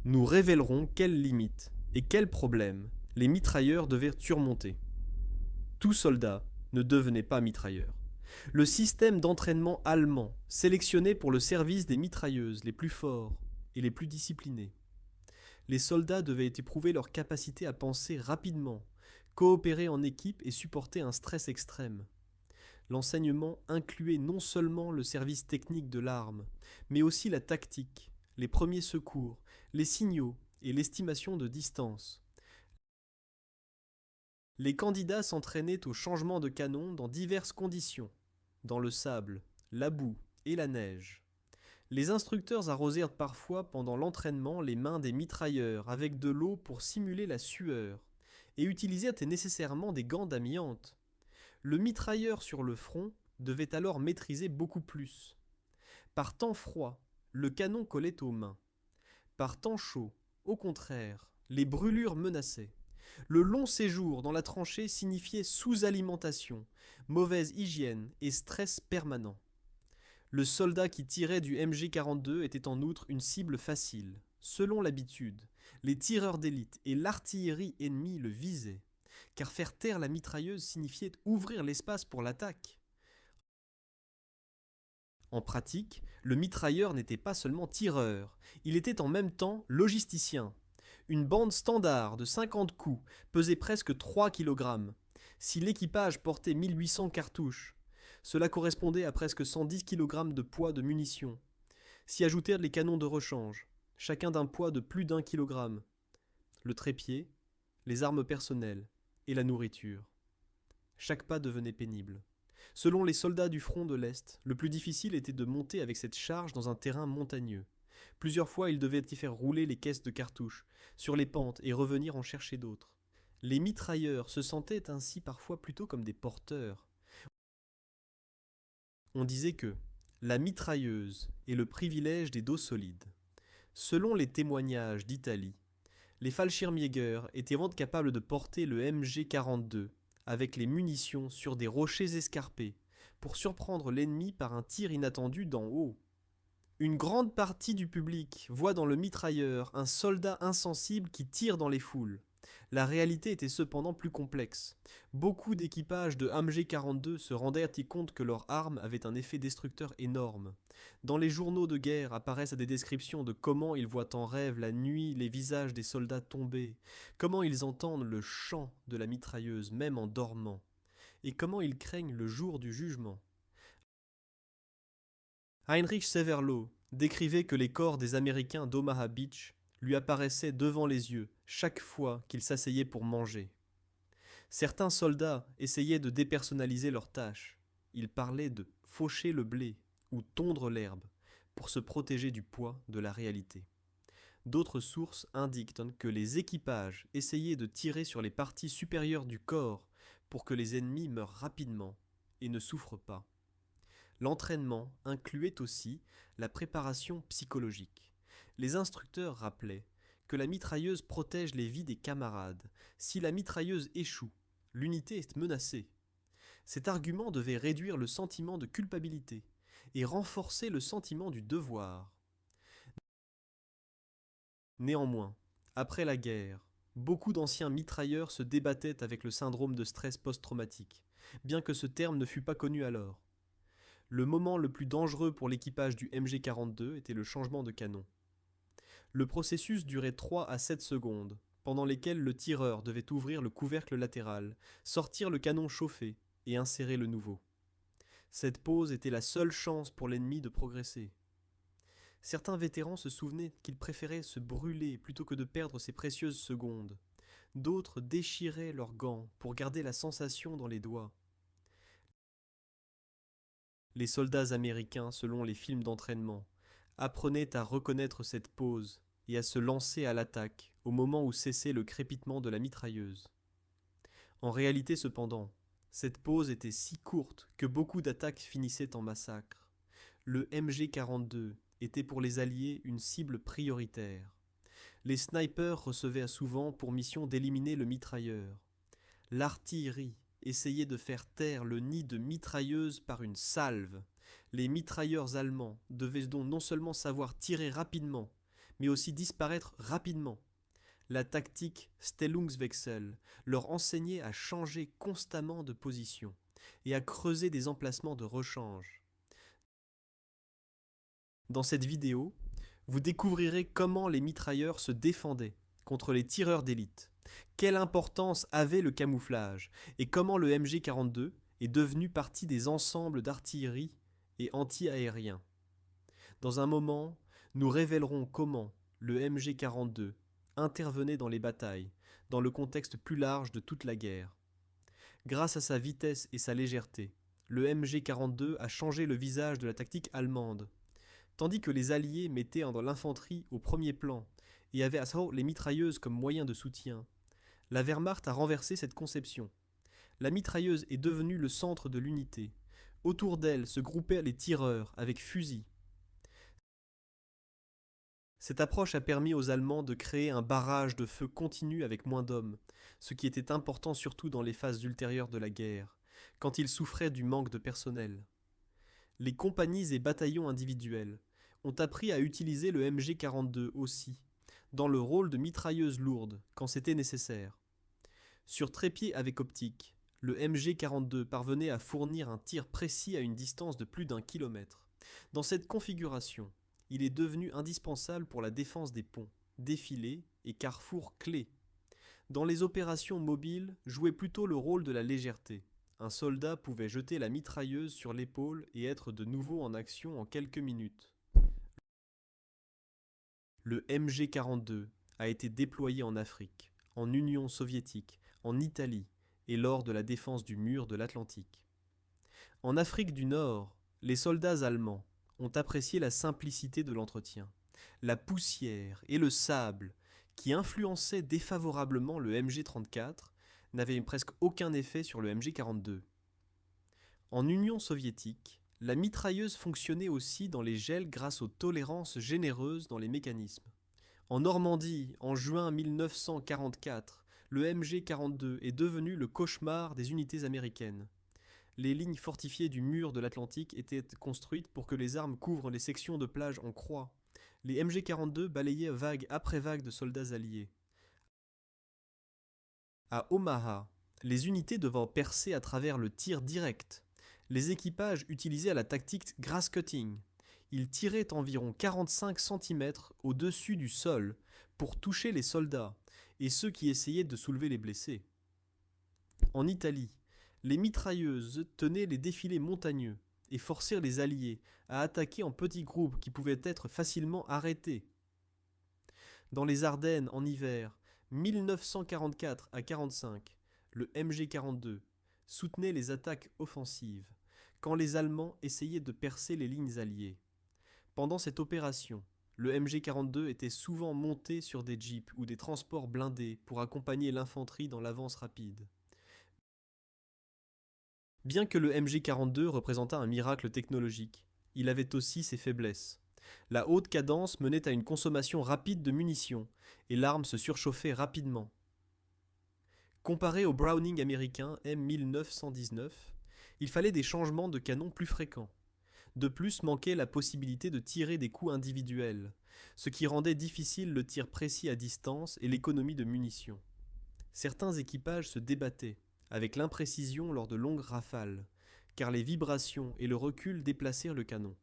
nous révélerons quelles limites et quels problèmes les mitrailleurs devaient surmonter. Tout soldat ne devenait pas mitrailleur. Le système d'entraînement allemand sélectionnait pour le service des mitrailleuses les plus forts et les plus disciplinés. Les soldats devaient éprouver leur capacité à penser rapidement, coopérer en équipe et supporter un stress extrême. L'enseignement incluait non seulement le service technique de l'arme, mais aussi la tactique, les premiers secours, les signaux et l'estimation de distance. Les candidats s'entraînaient au changement de canon dans diverses conditions, dans le sable, la boue et la neige. Les instructeurs arrosèrent parfois pendant l'entraînement les mains des mitrailleurs avec de l'eau pour simuler la sueur, et utilisèrent nécessairement des gants d'amiante. Le mitrailleur sur le front devait alors maîtriser beaucoup plus. Par temps froid, le canon collait aux mains. Par temps chaud, au contraire, les brûlures menaçaient. Le long séjour dans la tranchée signifiait sous-alimentation, mauvaise hygiène et stress permanent. Le soldat qui tirait du MG42 était en outre une cible facile. Selon l'habitude, les tireurs d'élite et l'artillerie ennemie le visaient, car faire taire la mitrailleuse signifiait ouvrir l'espace pour l'attaque. En pratique, le mitrailleur n'était pas seulement tireur, il était en même temps logisticien. Une bande standard de 50 coups pesait presque 3 kg. Si l'équipage portait 1800 cartouches, cela correspondait à presque 110 kg de poids de munitions. S'y ajoutèrent les canons de rechange, chacun d'un poids de plus d'1 kg, le trépied, les armes personnelles et la nourriture. Chaque pas devenait pénible. Selon les soldats du front de l'Est, le plus difficile était de monter avec cette charge dans un terrain montagneux. Plusieurs fois, ils devaient y faire rouler les caisses de cartouches sur les pentes et revenir en chercher d'autres. Les mitrailleurs se sentaient ainsi parfois plutôt comme des porteurs. On disait que la mitrailleuse est le privilège des dos solides. Selon les témoignages d'Italie, les Fallschirmjäger étaient vraiment capables de porter le MG42 avec les munitions sur des rochers escarpés pour surprendre l'ennemi par un tir inattendu d'en haut. Une grande partie du public voit dans le mitrailleur un soldat insensible qui tire dans les foules. La réalité était cependant plus complexe. Beaucoup d'équipages de MG42 se rendaient compte que leur arme avait un effet destructeur énorme. Dans les journaux de guerre apparaissent des descriptions de comment ils voient en rêve la nuit les visages des soldats tomber, comment ils entendent le chant de la mitrailleuse même en dormant, et comment ils craignent le jour du jugement. Heinrich Severloh décrivait que les corps des Américains d'Omaha Beach lui apparaissaient devant les yeux chaque fois qu'il s'asseyait pour manger. Certains soldats essayaient de dépersonnaliser leurs tâches. Ils parlaient de faucher le blé ou tondre l'herbe pour se protéger du poids de la réalité. D'autres sources indiquent que les équipages essayaient de tirer sur les parties supérieures du corps pour que les ennemis meurent rapidement et ne souffrent pas. L'entraînement incluait aussi la préparation psychologique. Les instructeurs rappelaient que la mitrailleuse protège les vies des camarades. Si la mitrailleuse échoue, l'unité est menacée. Cet argument devait réduire le sentiment de culpabilité et renforcer le sentiment du devoir. Néanmoins, après la guerre, beaucoup d'anciens mitrailleurs se débattaient avec le syndrome de stress post-traumatique, bien que ce terme ne fût pas connu alors. Le moment le plus dangereux pour l'équipage du MG42 était le changement de canon. Le processus durait 3 à 7 secondes, pendant lesquelles le tireur devait ouvrir le couvercle latéral, sortir le canon chauffé et insérer le nouveau. Cette pause était la seule chance pour l'ennemi de progresser. Certains vétérans se souvenaient qu'ils préféraient se brûler plutôt que de perdre ces précieuses secondes. D'autres déchiraient leurs gants pour garder la sensation dans les doigts. Les soldats américains, selon les films d'entraînement, apprenaient à reconnaître cette pause et à se lancer à l'attaque au moment où cessait le crépitement de la mitrailleuse. En réalité cependant, cette pause était si courte que beaucoup d'attaques finissaient en massacre. Le MG42 était pour les Alliés une cible prioritaire. Les snipers recevaient souvent pour mission d'éliminer le mitrailleur. L'artillerie essayait de faire taire le nid de mitrailleuses par une salve. Les mitrailleurs allemands devaient donc non seulement savoir tirer rapidement, mais aussi disparaître rapidement. La tactique Stellungswechsel leur enseignait à changer constamment de position et à creuser des emplacements de rechange. Dans cette vidéo, vous découvrirez comment les mitrailleurs se défendaient contre les tireurs d'élite, quelle importance avait le camouflage et comment le MG42 est devenu partie des ensembles d'artillerie et anti-aériens. Dans un moment, nous révélerons comment le MG42 intervenait dans les batailles, dans le contexte plus large de toute la guerre. Grâce à sa vitesse et sa légèreté, le MG42 a changé le visage de la tactique allemande. Tandis que les Alliés mettaient l'infanterie au premier plan et avaient les mitrailleuses comme moyen de soutien, la Wehrmacht a renversé cette conception. La mitrailleuse est devenue le centre de l'unité. Autour d'elle se groupaient les tireurs avec fusils. Cette approche a permis aux Allemands de créer un barrage de feu continu avec moins d'hommes, ce qui était important surtout dans les phases ultérieures de la guerre, quand ils souffraient du manque de personnel. Les compagnies et bataillons individuels ont appris à utiliser le MG42 aussi, dans le rôle de mitrailleuse lourde, quand c'était nécessaire. Sur trépied avec optique, le MG42 parvenait à fournir un tir précis à une distance de plus d'1 kilomètre. Dans cette configuration, il est devenu indispensable pour la défense des ponts, défilés et carrefours clés. Dans les opérations mobiles, jouait plutôt le rôle de la légèreté. Un soldat pouvait jeter la mitrailleuse sur l'épaule et être de nouveau en action en quelques minutes. Le MG42 a été déployé en Afrique, en Union soviétique, en Italie et lors de la défense du mur de l'Atlantique. En Afrique du Nord, les soldats allemands ont apprécié la simplicité de l'entretien, la poussière et le sable qui influençaient défavorablement le MG34 n'avait presque aucun effet sur le MG42. En Union soviétique, la mitrailleuse fonctionnait aussi dans les gels grâce aux tolérances généreuses dans les mécanismes. En Normandie, en juin 1944, le MG42 est devenu le cauchemar des unités américaines. Les lignes fortifiées du mur de l'Atlantique étaient construites pour que les armes couvrent les sections de plage en croix. Les MG42 balayaient vague après vague de soldats alliés. À Omaha, les unités devant percer à travers le tir direct. Les équipages utilisaient la tactique grass cutting. Ils tiraient environ 45 cm au-dessus du sol pour toucher les soldats et ceux qui essayaient de soulever les blessés. En Italie, les mitrailleuses tenaient les défilés montagneux et forcèrent les Alliés à attaquer en petits groupes qui pouvaient être facilement arrêtés. Dans les Ardennes, en hiver, 1944 à 45, le MG42 soutenait les attaques offensives, quand les Allemands essayaient de percer les lignes alliées. Pendant cette opération, le MG42 était souvent monté sur des jeeps ou des transports blindés pour accompagner l'infanterie dans l'avance rapide. Bien que le MG42 représentât un miracle technologique, il avait aussi ses faiblesses. La haute cadence menait à une consommation rapide de munitions, et l'arme se surchauffait rapidement. Comparé au Browning américain M1919, il fallait des changements de canon plus fréquents. De plus, manquait la possibilité de tirer des coups individuels, ce qui rendait difficile le tir précis à distance et l'économie de munitions. Certains équipages se débattaient, avec l'imprécision lors de longues rafales, car les vibrations et le recul déplacèrent le canon.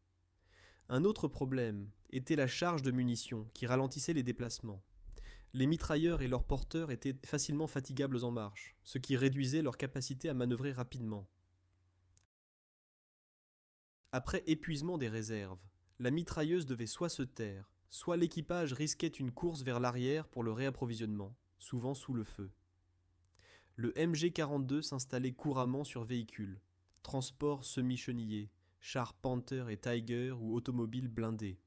Un autre problème était la charge de munitions qui ralentissait les déplacements. Les mitrailleurs et leurs porteurs étaient facilement fatigables en marche, ce qui réduisait leur capacité à manœuvrer rapidement. Après épuisement des réserves, la mitrailleuse devait soit se taire, soit l'équipage risquait une course vers l'arrière pour le réapprovisionnement, souvent sous le feu. Le MG42 s'installait couramment sur véhicules, transports semi-chenillés, chars Panther et Tiger ou automobiles blindées.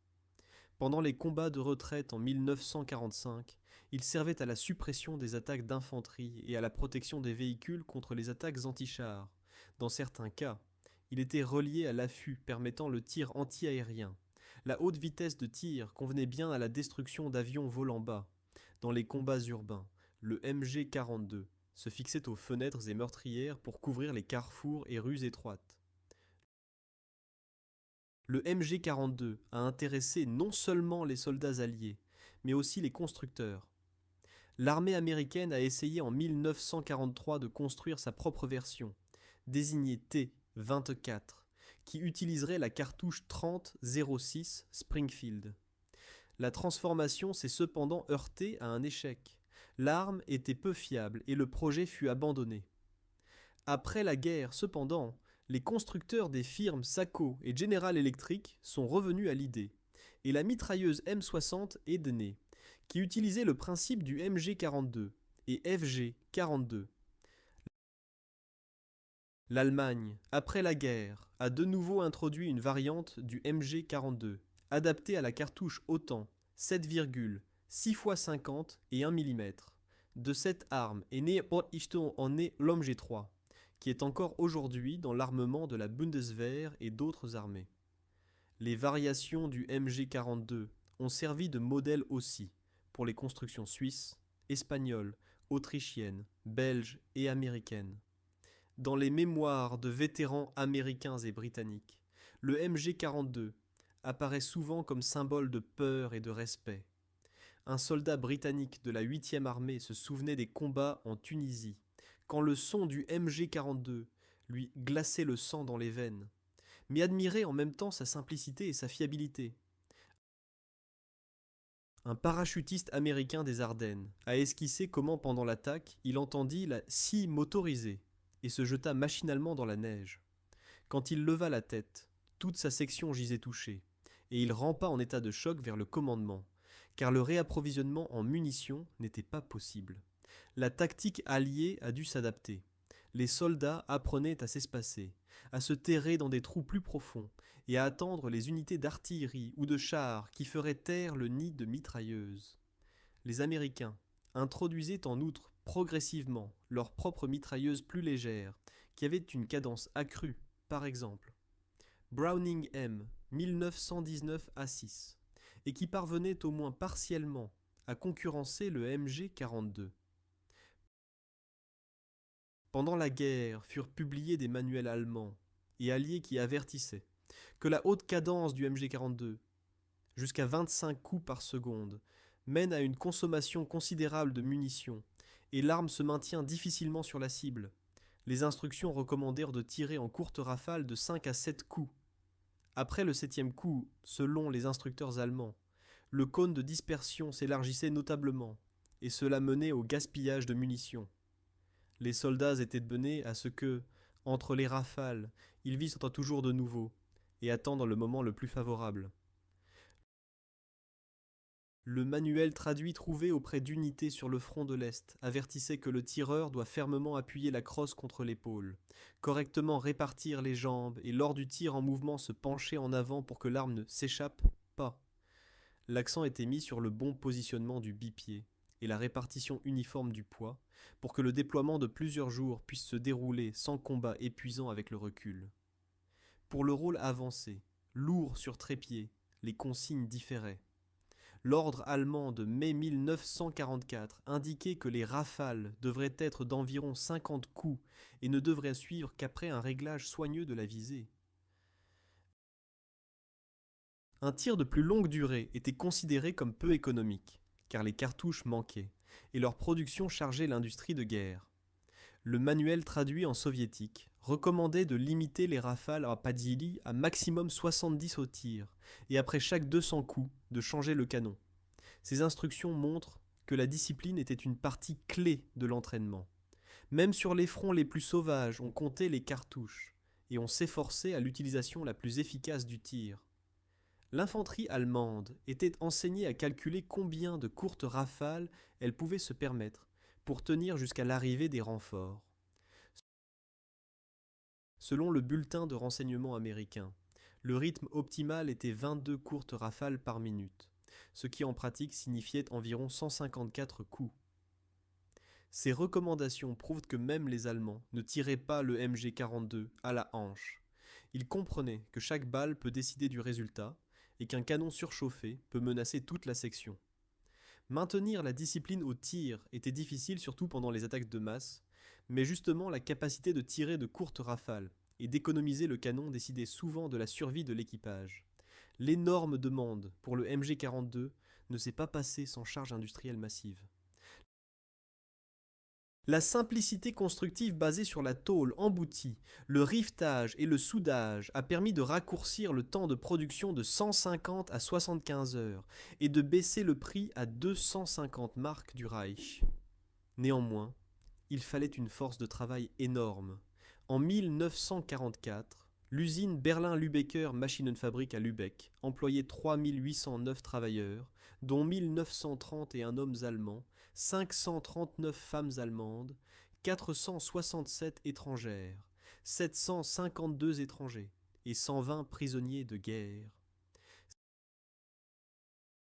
Pendant les combats de retraite en 1945, il servait à la suppression des attaques d'infanterie et à la protection des véhicules contre les attaques anti-chars. Dans certains cas, il était relié à l'affût permettant le tir anti-aérien. La haute vitesse de tir convenait bien à la destruction d'avions volant bas. Dans les combats urbains, le MG42 se fixait aux fenêtres et meurtrières pour couvrir les carrefours et rues étroites. Le MG42 a intéressé non seulement les soldats alliés, mais aussi les constructeurs. L'armée américaine a essayé en 1943 de construire sa propre version, désignée T-24, qui utiliserait la cartouche 30-06 Springfield. La transformation s'est cependant heurtée à un échec. L'arme était peu fiable et le projet fut abandonné. Après la guerre, cependant, les constructeurs des firmes Sako et General Electric sont revenus à l'idée, et la mitrailleuse M60 est née, qui utilisait le principe du MG42 et FG42. L'Allemagne, après la guerre, a de nouveau introduit une variante du MG42, adaptée à la cartouche OTAN 7,6 x 50 et 1 mm. De cette arme est né l'OMG3, qui est encore aujourd'hui dans l'armement de la Bundeswehr et d'autres armées. Les variations du MG42 ont servi de modèle aussi pour les constructions suisses, espagnoles, autrichiennes, belges et américaines. Dans les mémoires de vétérans américains et britanniques, le MG42 apparaît souvent comme symbole de peur et de respect. Un soldat britannique de la 8e armée se souvenait des combats en Tunisie, quand le son du MG42 lui glaçait le sang dans les veines, mais admirait en même temps sa simplicité et sa fiabilité. Un parachutiste américain des Ardennes a esquissé comment pendant l'attaque il entendit la scie motorisée et se jeta machinalement dans la neige. Quand il leva la tête, toute sa section gisait touchée, et il rampa en état de choc vers le commandement, car le réapprovisionnement en munitions n'était pas possible. La tactique alliée a dû s'adapter. Les soldats apprenaient à s'espacer, à se terrer dans des trous plus profonds et à attendre les unités d'artillerie ou de chars qui feraient taire le nid de mitrailleuses. Les Américains introduisaient en outre progressivement leurs propres mitrailleuses plus légères, qui avaient une cadence accrue, par exemple Browning M 1919 A6, et qui parvenaient au moins partiellement à concurrencer le MG42. Pendant la guerre furent publiés des manuels allemands et alliés qui avertissaient que la haute cadence du MG42, jusqu'à 25 coups par seconde, mène à une consommation considérable de munitions et l'arme se maintient difficilement sur la cible. Les instructions recommandèrent de tirer en courte rafale de 5 à 7 coups. Après le 7e coup, selon les instructeurs allemands, le cône de dispersion s'élargissait notablement, et cela menait au gaspillage de munitions. Les soldats étaient menés à ce que, entre les rafales, ils vissent toujours de nouveau, et attendent le moment le plus favorable. Le manuel traduit trouvé auprès d'unités sur le front de l'Est avertissait que le tireur doit fermement appuyer la crosse contre l'épaule, correctement répartir les jambes et lors du tir en mouvement se pencher en avant pour que l'arme ne s'échappe pas. L'accent était mis sur le bon positionnement du bipied et la répartition uniforme du poids pour que le déploiement de plusieurs jours puisse se dérouler sans combat épuisant avec le recul. Pour le rôle avancé, lourd sur trépied, les consignes différaient. L'ordre allemand de mai 1944 indiquait que les rafales devraient être d'environ 50 coups et ne devraient suivre qu'après un réglage soigneux de la visée. Un tir de plus longue durée était considéré comme peu économique, car les cartouches manquaient, et leur production chargeait l'industrie de guerre. Le manuel traduit en soviétique recommandait de limiter les rafales à Padili à maximum 70 au tir, et après chaque 200 coups, de changer le canon. Ces instructions montrent que la discipline était une partie clé de l'entraînement. Même sur les fronts les plus sauvages, on comptait les cartouches, et on s'efforçait à l'utilisation la plus efficace du tir. L'infanterie allemande était enseignée à calculer combien de courtes rafales elle pouvait se permettre pour tenir jusqu'à l'arrivée des renforts. Selon le bulletin de renseignement américain, le rythme optimal était 22 courtes rafales par minute, ce qui en pratique signifiait environ 154 coups. Ces recommandations prouvent que même les Allemands ne tiraient pas le MG42 à la hanche. Ils comprenaient que chaque balle peut décider du résultat et qu'un canon surchauffé peut menacer toute la section. Maintenir la discipline au tir était difficile surtout pendant les attaques de masse, mais justement la capacité de tirer de courtes rafales et d'économiser le canon décidait souvent de la survie de l'équipage. L'énorme demande pour le MG42 ne s'est pas passée sans charge industrielle massive. La simplicité constructive basée sur la tôle emboutie, le rivetage et le soudage a permis de raccourcir le temps de production de 150 à 75 heures et de baisser le prix à 250 marks du Reich. Néanmoins, il fallait une force de travail énorme. En 1944, l'usine Berlin-Lübecker Maschinenfabrik à Lübeck employait 3809 travailleurs, dont 1931 hommes allemands, 539 femmes allemandes, 467 étrangères, 752 étrangers et 120 prisonniers de guerre.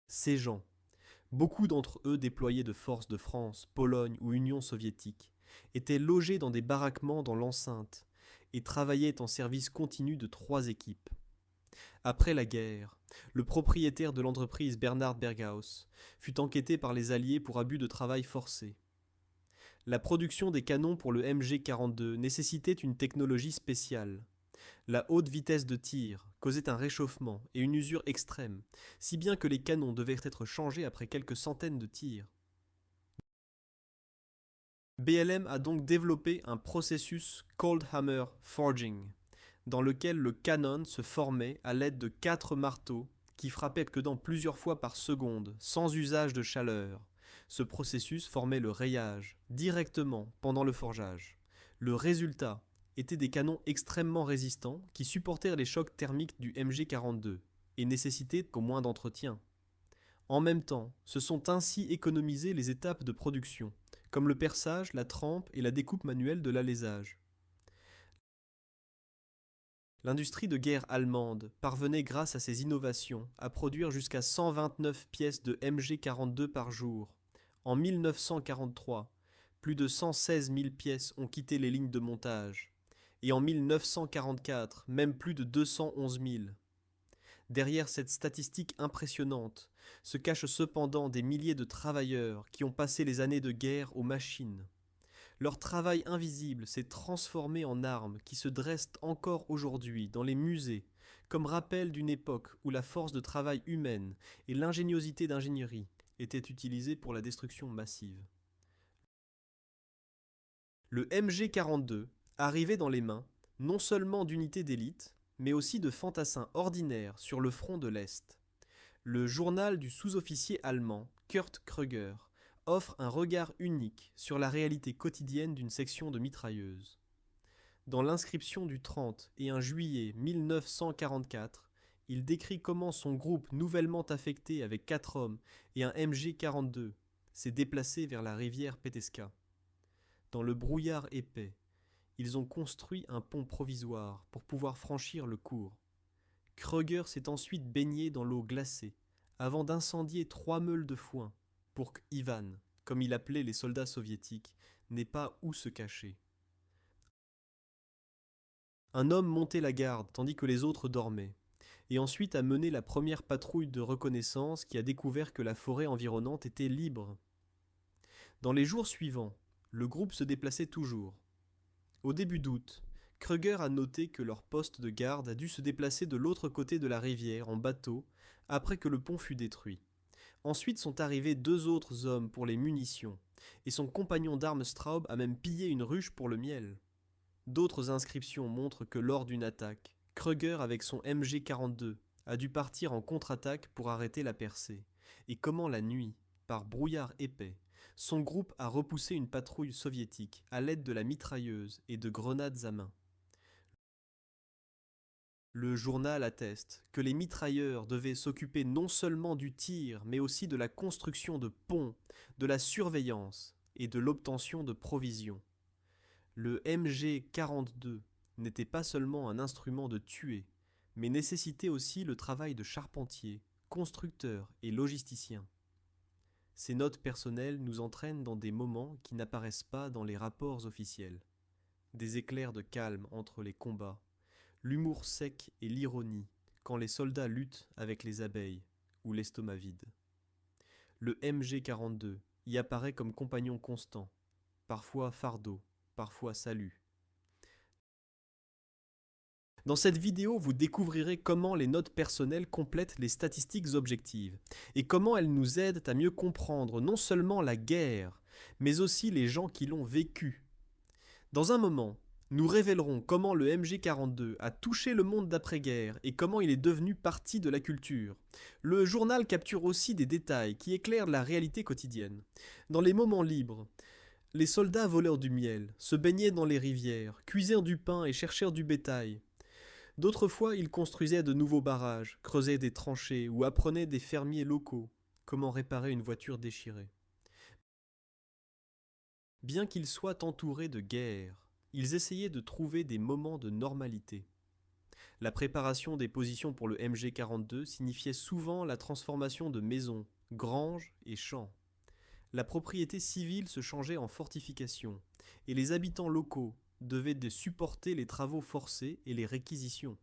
Ces gens, beaucoup d'entre eux déployés de forces de France, Pologne ou Union soviétique, étaient logés dans des baraquements dans l'enceinte et travaillaient en service continu de 3 équipes. Après la guerre, le propriétaire de l'entreprise Bernhard Berghaus fut enquêté par les Alliés pour abus de travail forcé. La production des canons pour le MG42 nécessitait une technologie spéciale. La haute vitesse de tir causait un réchauffement et une usure extrême, si bien que les canons devaient être changés après quelques centaines de tirs. BLM a donc développé un processus Cold Hammer Forging, dans lequel le canon se formait à l'aide de 4 marteaux qui frappaient que dans plusieurs fois par seconde, sans usage de chaleur. Ce processus formait le rayage, directement pendant le forgeage. Le résultat était des canons extrêmement résistants qui supportèrent les chocs thermiques du MG42 et nécessitaient qu'au moins d'entretien. En même temps, se sont ainsi économisées les étapes de production, comme le perçage, la trempe et la découpe manuelle de l'alésage. L'industrie de guerre allemande parvenait grâce à ces innovations à produire jusqu'à 129 pièces de MG42 par jour. En 1943, plus de 116 000 pièces ont quitté les lignes de montage, et en 1944, même plus de 211 000. Derrière cette statistique impressionnante se cachent cependant des milliers de travailleurs qui ont passé les années de guerre aux machines. Leur travail invisible s'est transformé en armes qui se dressent encore aujourd'hui dans les musées, comme rappel d'une époque où la force de travail humaine et l'ingéniosité d'ingénierie étaient utilisées pour la destruction massive. Le MG42 arrivait dans les mains non seulement d'unités d'élite, mais aussi de fantassins ordinaires sur le front de l'Est. Le journal du sous-officier allemand Kurt Kröger offre un regard unique sur la réalité quotidienne d'une section de mitrailleuses. Dans l'inscription du 30 et 1 juillet 1944, il décrit comment son groupe nouvellement affecté avec 4 hommes et un MG42 s'est déplacé vers la rivière Peteska. Dans le brouillard épais, ils ont construit un pont provisoire pour pouvoir franchir le cours. Kröger s'est ensuite baigné dans l'eau glacée avant d'incendier 3 meules de foin pour qu'Ivan, comme il appelait les soldats soviétiques, n'ait pas où se cacher. Un homme montait la garde tandis que les autres dormaient, et ensuite a mené la première patrouille de reconnaissance qui a découvert que la forêt environnante était libre. Dans les jours suivants, le groupe se déplaçait toujours. Au début d'août, Kröger a noté que leur poste de garde a dû se déplacer de l'autre côté de la rivière en bateau après que le pont fut détruit. Ensuite sont arrivés 2 autres hommes pour les munitions, et son compagnon d'armes Straub a même pillé une ruche pour le miel. D'autres inscriptions montrent que lors d'une attaque, Kröger avec son MG42 a dû partir en contre-attaque pour arrêter la percée, et comment la nuit, par brouillard épais, son groupe a repoussé une patrouille soviétique à l'aide de la mitrailleuse et de grenades à main. Le journal atteste que les mitrailleurs devaient s'occuper non seulement du tir, mais aussi de la construction de ponts, de la surveillance et de l'obtention de provisions. Le MG42 n'était pas seulement un instrument de tuer, mais nécessitait aussi le travail de charpentier, constructeur et logisticien. Ces notes personnelles nous entraînent dans des moments qui n'apparaissent pas dans les rapports officiels. Des éclairs de calme entre les combats, l'humour sec et l'ironie quand les soldats luttent avec les abeilles ou l'estomac vide. Le MG42 y apparaît comme compagnon constant, parfois fardeau, parfois salut. Dans cette vidéo, vous découvrirez comment les notes personnelles complètent les statistiques objectives et comment elles nous aident à mieux comprendre non seulement la guerre, mais aussi les gens qui l'ont vécue. Dans un moment, nous révélerons comment le MG42 a touché le monde d'après-guerre et comment il est devenu partie de la culture. Le journal capture aussi des détails qui éclairent la réalité quotidienne. Dans les moments libres, les soldats volèrent du miel, se baignaient dans les rivières, cuisirent du pain et cherchèrent du bétail. D'autres fois, ils construisaient de nouveaux barrages, creusaient des tranchées ou apprenaient des fermiers locaux comment réparer une voiture déchirée. Bien qu'ils soient entourés de guerre, ils essayaient de trouver des moments de normalité. La préparation des positions pour le MG42 signifiait souvent la transformation de maisons, granges et champs. La propriété civile se changeait en fortification, et les habitants locaux devaient supporter les travaux forcés et les réquisitions.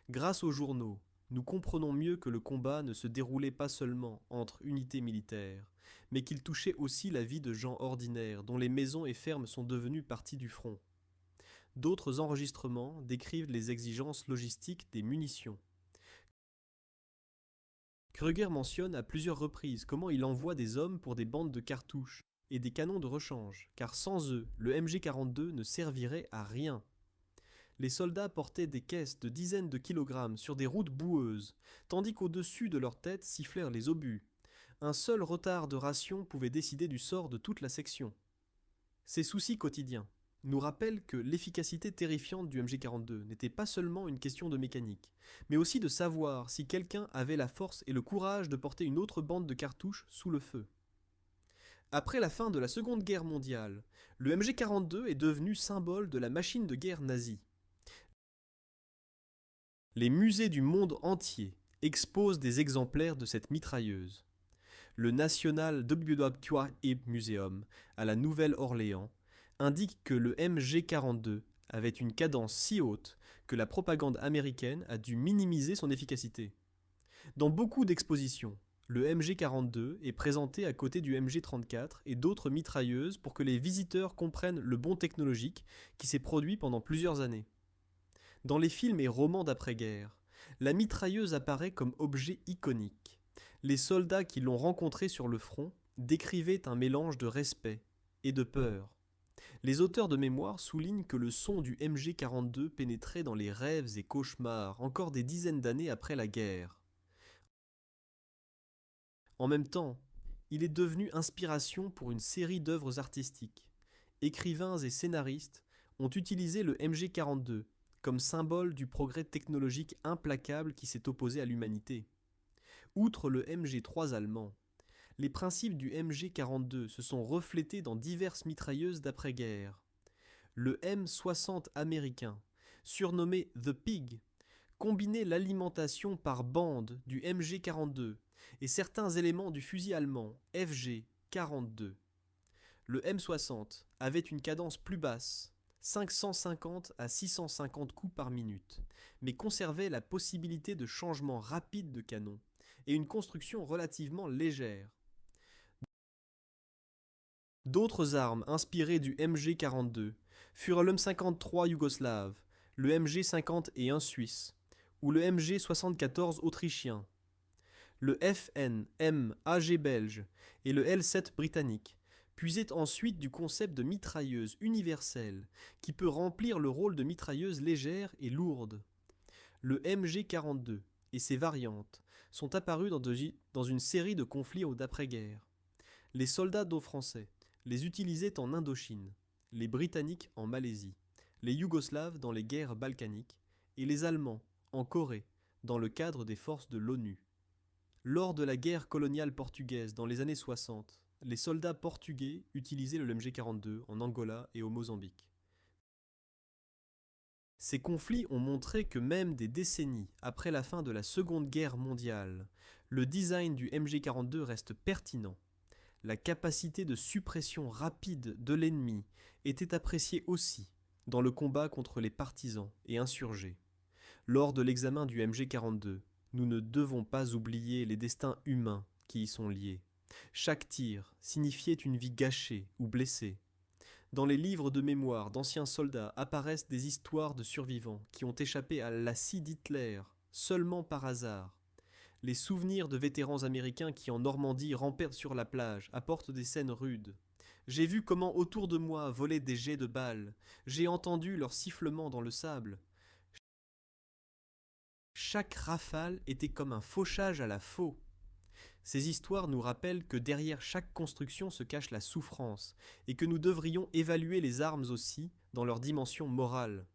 Grâce aux journaux, nous comprenons mieux que le combat ne se déroulait pas seulement entre unités militaires, mais qu'il touchait aussi la vie de gens ordinaires dont les maisons et fermes sont devenues partie du front. D'autres enregistrements décrivent les exigences logistiques des munitions. Kröger mentionne à plusieurs reprises comment il envoie des hommes pour des bandes de cartouches et des canons de rechange, car sans eux, le MG42 ne servirait à rien. Les soldats portaient des caisses de dizaines de kilogrammes sur des routes boueuses, tandis qu'au-dessus de leur tête sifflèrent les obus. Un seul retard de ration pouvait décider du sort de toute la section. Ces soucis quotidiens nous rappellent que l'efficacité terrifiante du MG42 n'était pas seulement une question de mécanique, mais aussi de savoir si quelqu'un avait la force et le courage de porter une autre bande de cartouches sous le feu. Après la fin de la Seconde Guerre mondiale, le MG42 est devenu symbole de la machine de guerre nazie. Les musées du monde entier exposent des exemplaires de cette mitrailleuse. Le National Dogbudoaptua Museum à la Nouvelle-Orléans indique que le MG42 avait une cadence si haute que la propagande américaine a dû minimiser son efficacité. Dans beaucoup d'expositions, le MG42 est présenté à côté du MG34 et d'autres mitrailleuses pour que les visiteurs comprennent le bond technologique qui s'est produit pendant plusieurs années. Dans les films et romans d'après-guerre, la mitrailleuse apparaît comme objet iconique. Les soldats qui l'ont rencontrée sur le front décrivaient un mélange de respect et de peur. Les auteurs de mémoire soulignent que le son du MG42 pénétrait dans les rêves et cauchemars encore des dizaines d'années après la guerre. En même temps, il est devenu inspiration pour une série d'œuvres artistiques. Écrivains et scénaristes ont utilisé le MG42 comme symbole du progrès technologique implacable qui s'est opposé à l'humanité. Outre le MG3 allemand, les principes du MG42 se sont reflétés dans diverses mitrailleuses d'après-guerre. Le M60 américain, surnommé The Pig, combinait l'alimentation par bande du MG42 et certains éléments du fusil allemand FG-42. Le M60 avait une cadence plus basse, 550 à 650 coups par minute, mais conservait la possibilité de changement rapide de canon et une construction relativement légère. D'autres armes inspirées du MG42 furent le M53 yougoslave, le MG51 suisse ou le MG74 autrichien. Le FN-M AG belge et le L7 britannique puisaient ensuite du concept de mitrailleuse universelle qui peut remplir le rôle de mitrailleuse légère et lourde. Le MG42 et ses variantes sont apparus dans une série de conflits d'après-guerre. Les soldats d'eau français les utilisaient en Indochine, les Britanniques en Malaisie, les Yougoslaves dans les guerres balkaniques et les Allemands en Corée dans le cadre des forces de l'ONU. Lors de la guerre coloniale portugaise dans les années 60, les soldats portugais utilisaient le MG42 en Angola et au Mozambique. Ces conflits ont montré que même des décennies après la fin de la Seconde Guerre mondiale, le design du MG42 reste pertinent. La capacité de suppression rapide de l'ennemi était appréciée aussi dans le combat contre les partisans et insurgés. Lors de l'examen du MG42, nous ne devons pas oublier les destins humains qui y sont liés. Chaque tir signifiait une vie gâchée ou blessée. Dans les livres de mémoire d'anciens soldats apparaissent des histoires de survivants qui ont échappé à l'acide d'Hitler seulement par hasard. Les souvenirs de vétérans américains qui en Normandie rampaient sur la plage apportent des scènes rudes. J'ai vu comment autour de moi volaient des jets de balles. J'ai entendu leur sifflement dans le sable. Chaque rafale était comme un fauchage à la faux. Ces histoires nous rappellent que derrière chaque construction se cache la souffrance et que nous devrions évaluer les armes aussi dans leur dimension morale.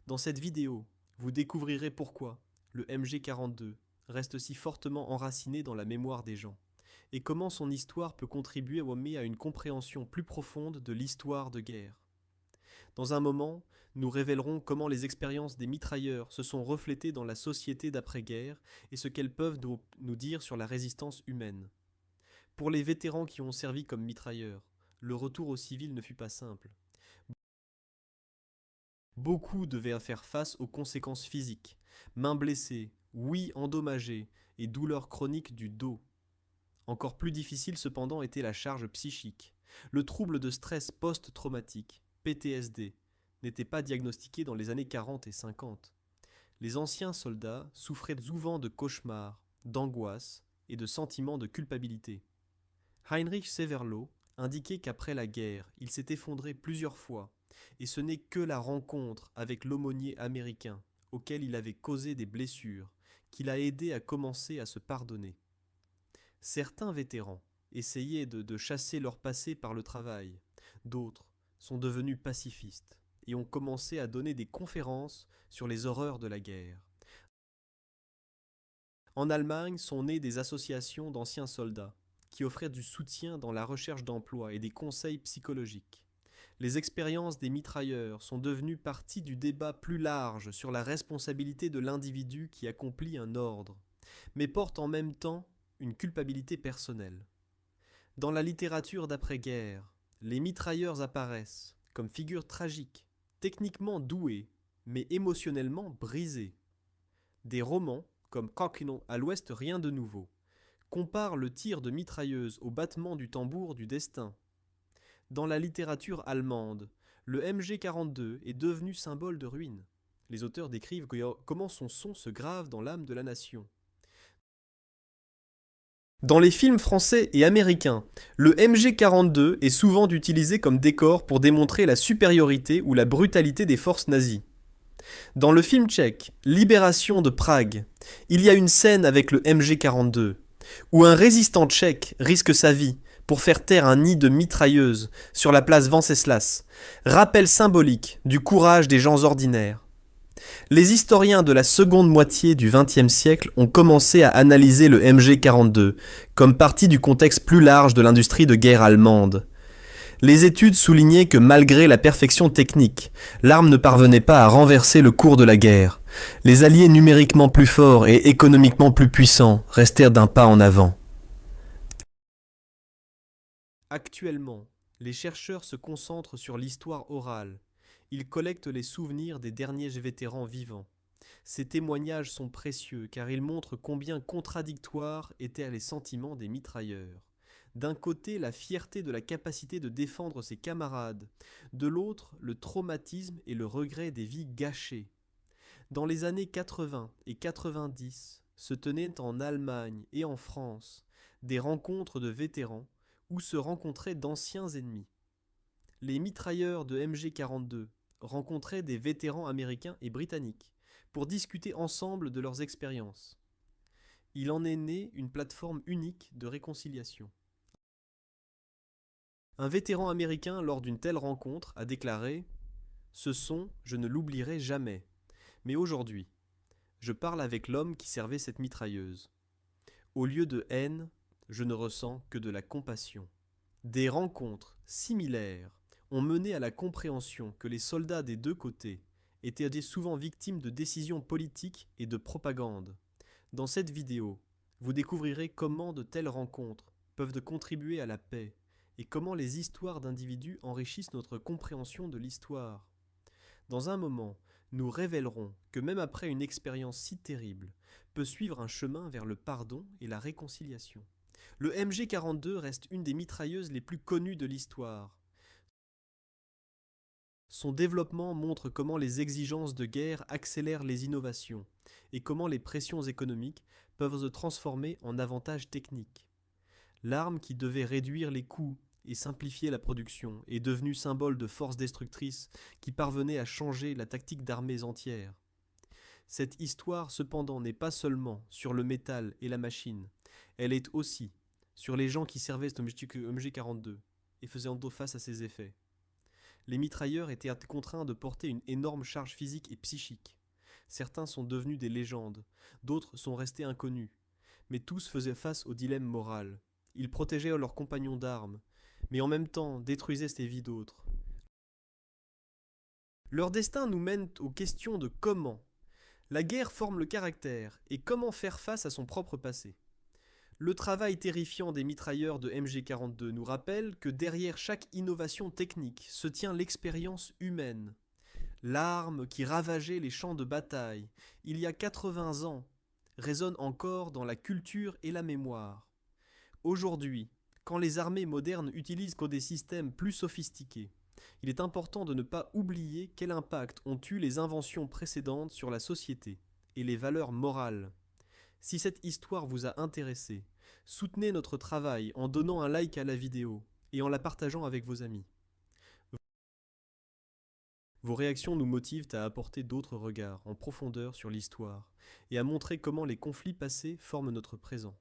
Dans cette vidéo, vous découvrirez pourquoi le MG42 reste si fortement enraciné dans la mémoire des gens et comment son histoire peut contribuer à une compréhension plus profonde de l'histoire de guerre. Dans un moment, nous révélerons comment les expériences des mitrailleurs se sont reflétées dans la société d'après-guerre et ce qu'elles peuvent nous dire sur la résistance humaine. Pour les vétérans qui ont servi comme mitrailleurs, le retour au civil ne fut pas simple. Beaucoup devaient faire face aux conséquences physiques, mains blessées, ouïes endommagées et douleurs chroniques du dos. Encore plus difficile cependant était la charge psychique. Le trouble de stress post-traumatique, PTSD, n'était pas diagnostiqué dans les années 40 et 50. Les anciens soldats souffraient souvent de cauchemars, d'angoisse et de sentiments de culpabilité. Heinrich Severloh indiquait qu'après la guerre, il s'est effondré plusieurs fois, et ce n'est que la rencontre avec l'aumônier américain, auquel il avait causé des blessures, qui l'a aidé à commencer à se pardonner. Certains vétérans essayaient de chasser leur passé par le travail, d'autres sont devenus pacifistes et ont commencé à donner des conférences sur les horreurs de la guerre. En Allemagne sont nées des associations d'anciens soldats qui offraient du soutien dans la recherche d'emploi et des conseils psychologiques. Les expériences des mitrailleurs sont devenues partie du débat plus large sur la responsabilité de l'individu qui accomplit un ordre, mais portent en même temps une culpabilité personnelle. Dans la littérature d'après-guerre, les mitrailleurs apparaissent comme figures tragiques, techniquement douées, mais émotionnellement brisées. Des romans, comme Coquelin à l'Ouest rien de nouveau, comparent le tir de mitrailleuse au battement du tambour du destin. Dans la littérature allemande, le MG42 est devenu symbole de ruine. Les auteurs décrivent comment son son se grave dans l'âme de la nation. Dans les films français et américains, le MG42 est souvent utilisé comme décor pour démontrer la supériorité ou la brutalité des forces nazies. Dans le film tchèque Libération de Prague, il y a une scène avec le MG42, où un résistant tchèque risque sa vie pour faire taire un nid de mitrailleuses sur la place Venceslas, rappel symbolique du courage des gens ordinaires. Les historiens de la seconde moitié du XXe siècle ont commencé à analyser le MG42 comme partie du contexte plus large de l'industrie de guerre allemande. Les études soulignaient que malgré la perfection technique, l'arme ne parvenait pas à renverser le cours de la guerre. Les alliés numériquement plus forts et économiquement plus puissants restèrent d'un pas en avant. Actuellement, les chercheurs se concentrent sur l'histoire orale. Ils collectent les souvenirs des derniers vétérans vivants. Ces témoignages sont précieux car ils montrent combien contradictoires étaient les sentiments des mitrailleurs. D'un côté, la fierté de la capacité de défendre ses camarades, de l'autre, le traumatisme et le regret des vies gâchées. Dans les années 80 et 90, se tenaient en Allemagne et en France des rencontres de vétérans où se rencontraient d'anciens ennemis. Les mitrailleurs de MG42 rencontraient des vétérans américains et britanniques pour discuter ensemble de leurs expériences. Il en est né une plateforme unique de réconciliation. Un vétéran américain, lors d'une telle rencontre, a déclaré « Ce son, je ne l'oublierai jamais. Mais aujourd'hui, je parle avec l'homme qui servait cette mitrailleuse. Au lieu de haine, je ne ressens que de la compassion. » Des rencontres similaires ont mené à la compréhension que les soldats des deux côtés étaient souvent victimes de décisions politiques et de propagande. Dans cette vidéo, vous découvrirez comment de telles rencontres peuvent contribuer à la paix et comment les histoires d'individus enrichissent notre compréhension de l'histoire. Dans un moment, nous révélerons que même après une expérience si terrible, peut suivre un chemin vers le pardon et la réconciliation. Le MG42 reste une des mitrailleuses les plus connues de l'histoire. Son développement montre comment les exigences de guerre accélèrent les innovations et comment les pressions économiques peuvent se transformer en avantages techniques. L'arme qui devait réduire les coûts et simplifier la production est devenue symbole de force destructrice qui parvenait à changer la tactique d'armées entières. Cette histoire cependant n'est pas seulement sur le métal et la machine, elle est aussi sur les gens qui servaient cet MG42 et faisaient face à ses effets. Les mitrailleurs étaient contraints de porter une énorme charge physique et psychique. Certains sont devenus des légendes, d'autres sont restés inconnus, mais tous faisaient face au dilemme moral. Ils protégeaient leurs compagnons d'armes, mais en même temps détruisaient les vies d'autres. Leur destin nous mène aux questions de comment. La guerre forme le caractère et comment faire face à son propre passé. Le travail terrifiant des mitrailleurs de MG42 nous rappelle que derrière chaque innovation technique se tient l'expérience humaine. L'arme qui ravageait les champs de bataille, il y a 80 ans, résonne encore dans la culture et la mémoire. Aujourd'hui, quand les armées modernes utilisent des systèmes plus sophistiqués, il est important de ne pas oublier quel impact ont eu les inventions précédentes sur la société et les valeurs morales. Si cette histoire vous a intéressé, soutenez notre travail en donnant un like à la vidéo et en la partageant avec vos amis. Vos réactions nous motivent à apporter d'autres regards en profondeur sur l'histoire et à montrer comment les conflits passés forment notre présent.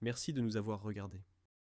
Merci de nous avoir regardés.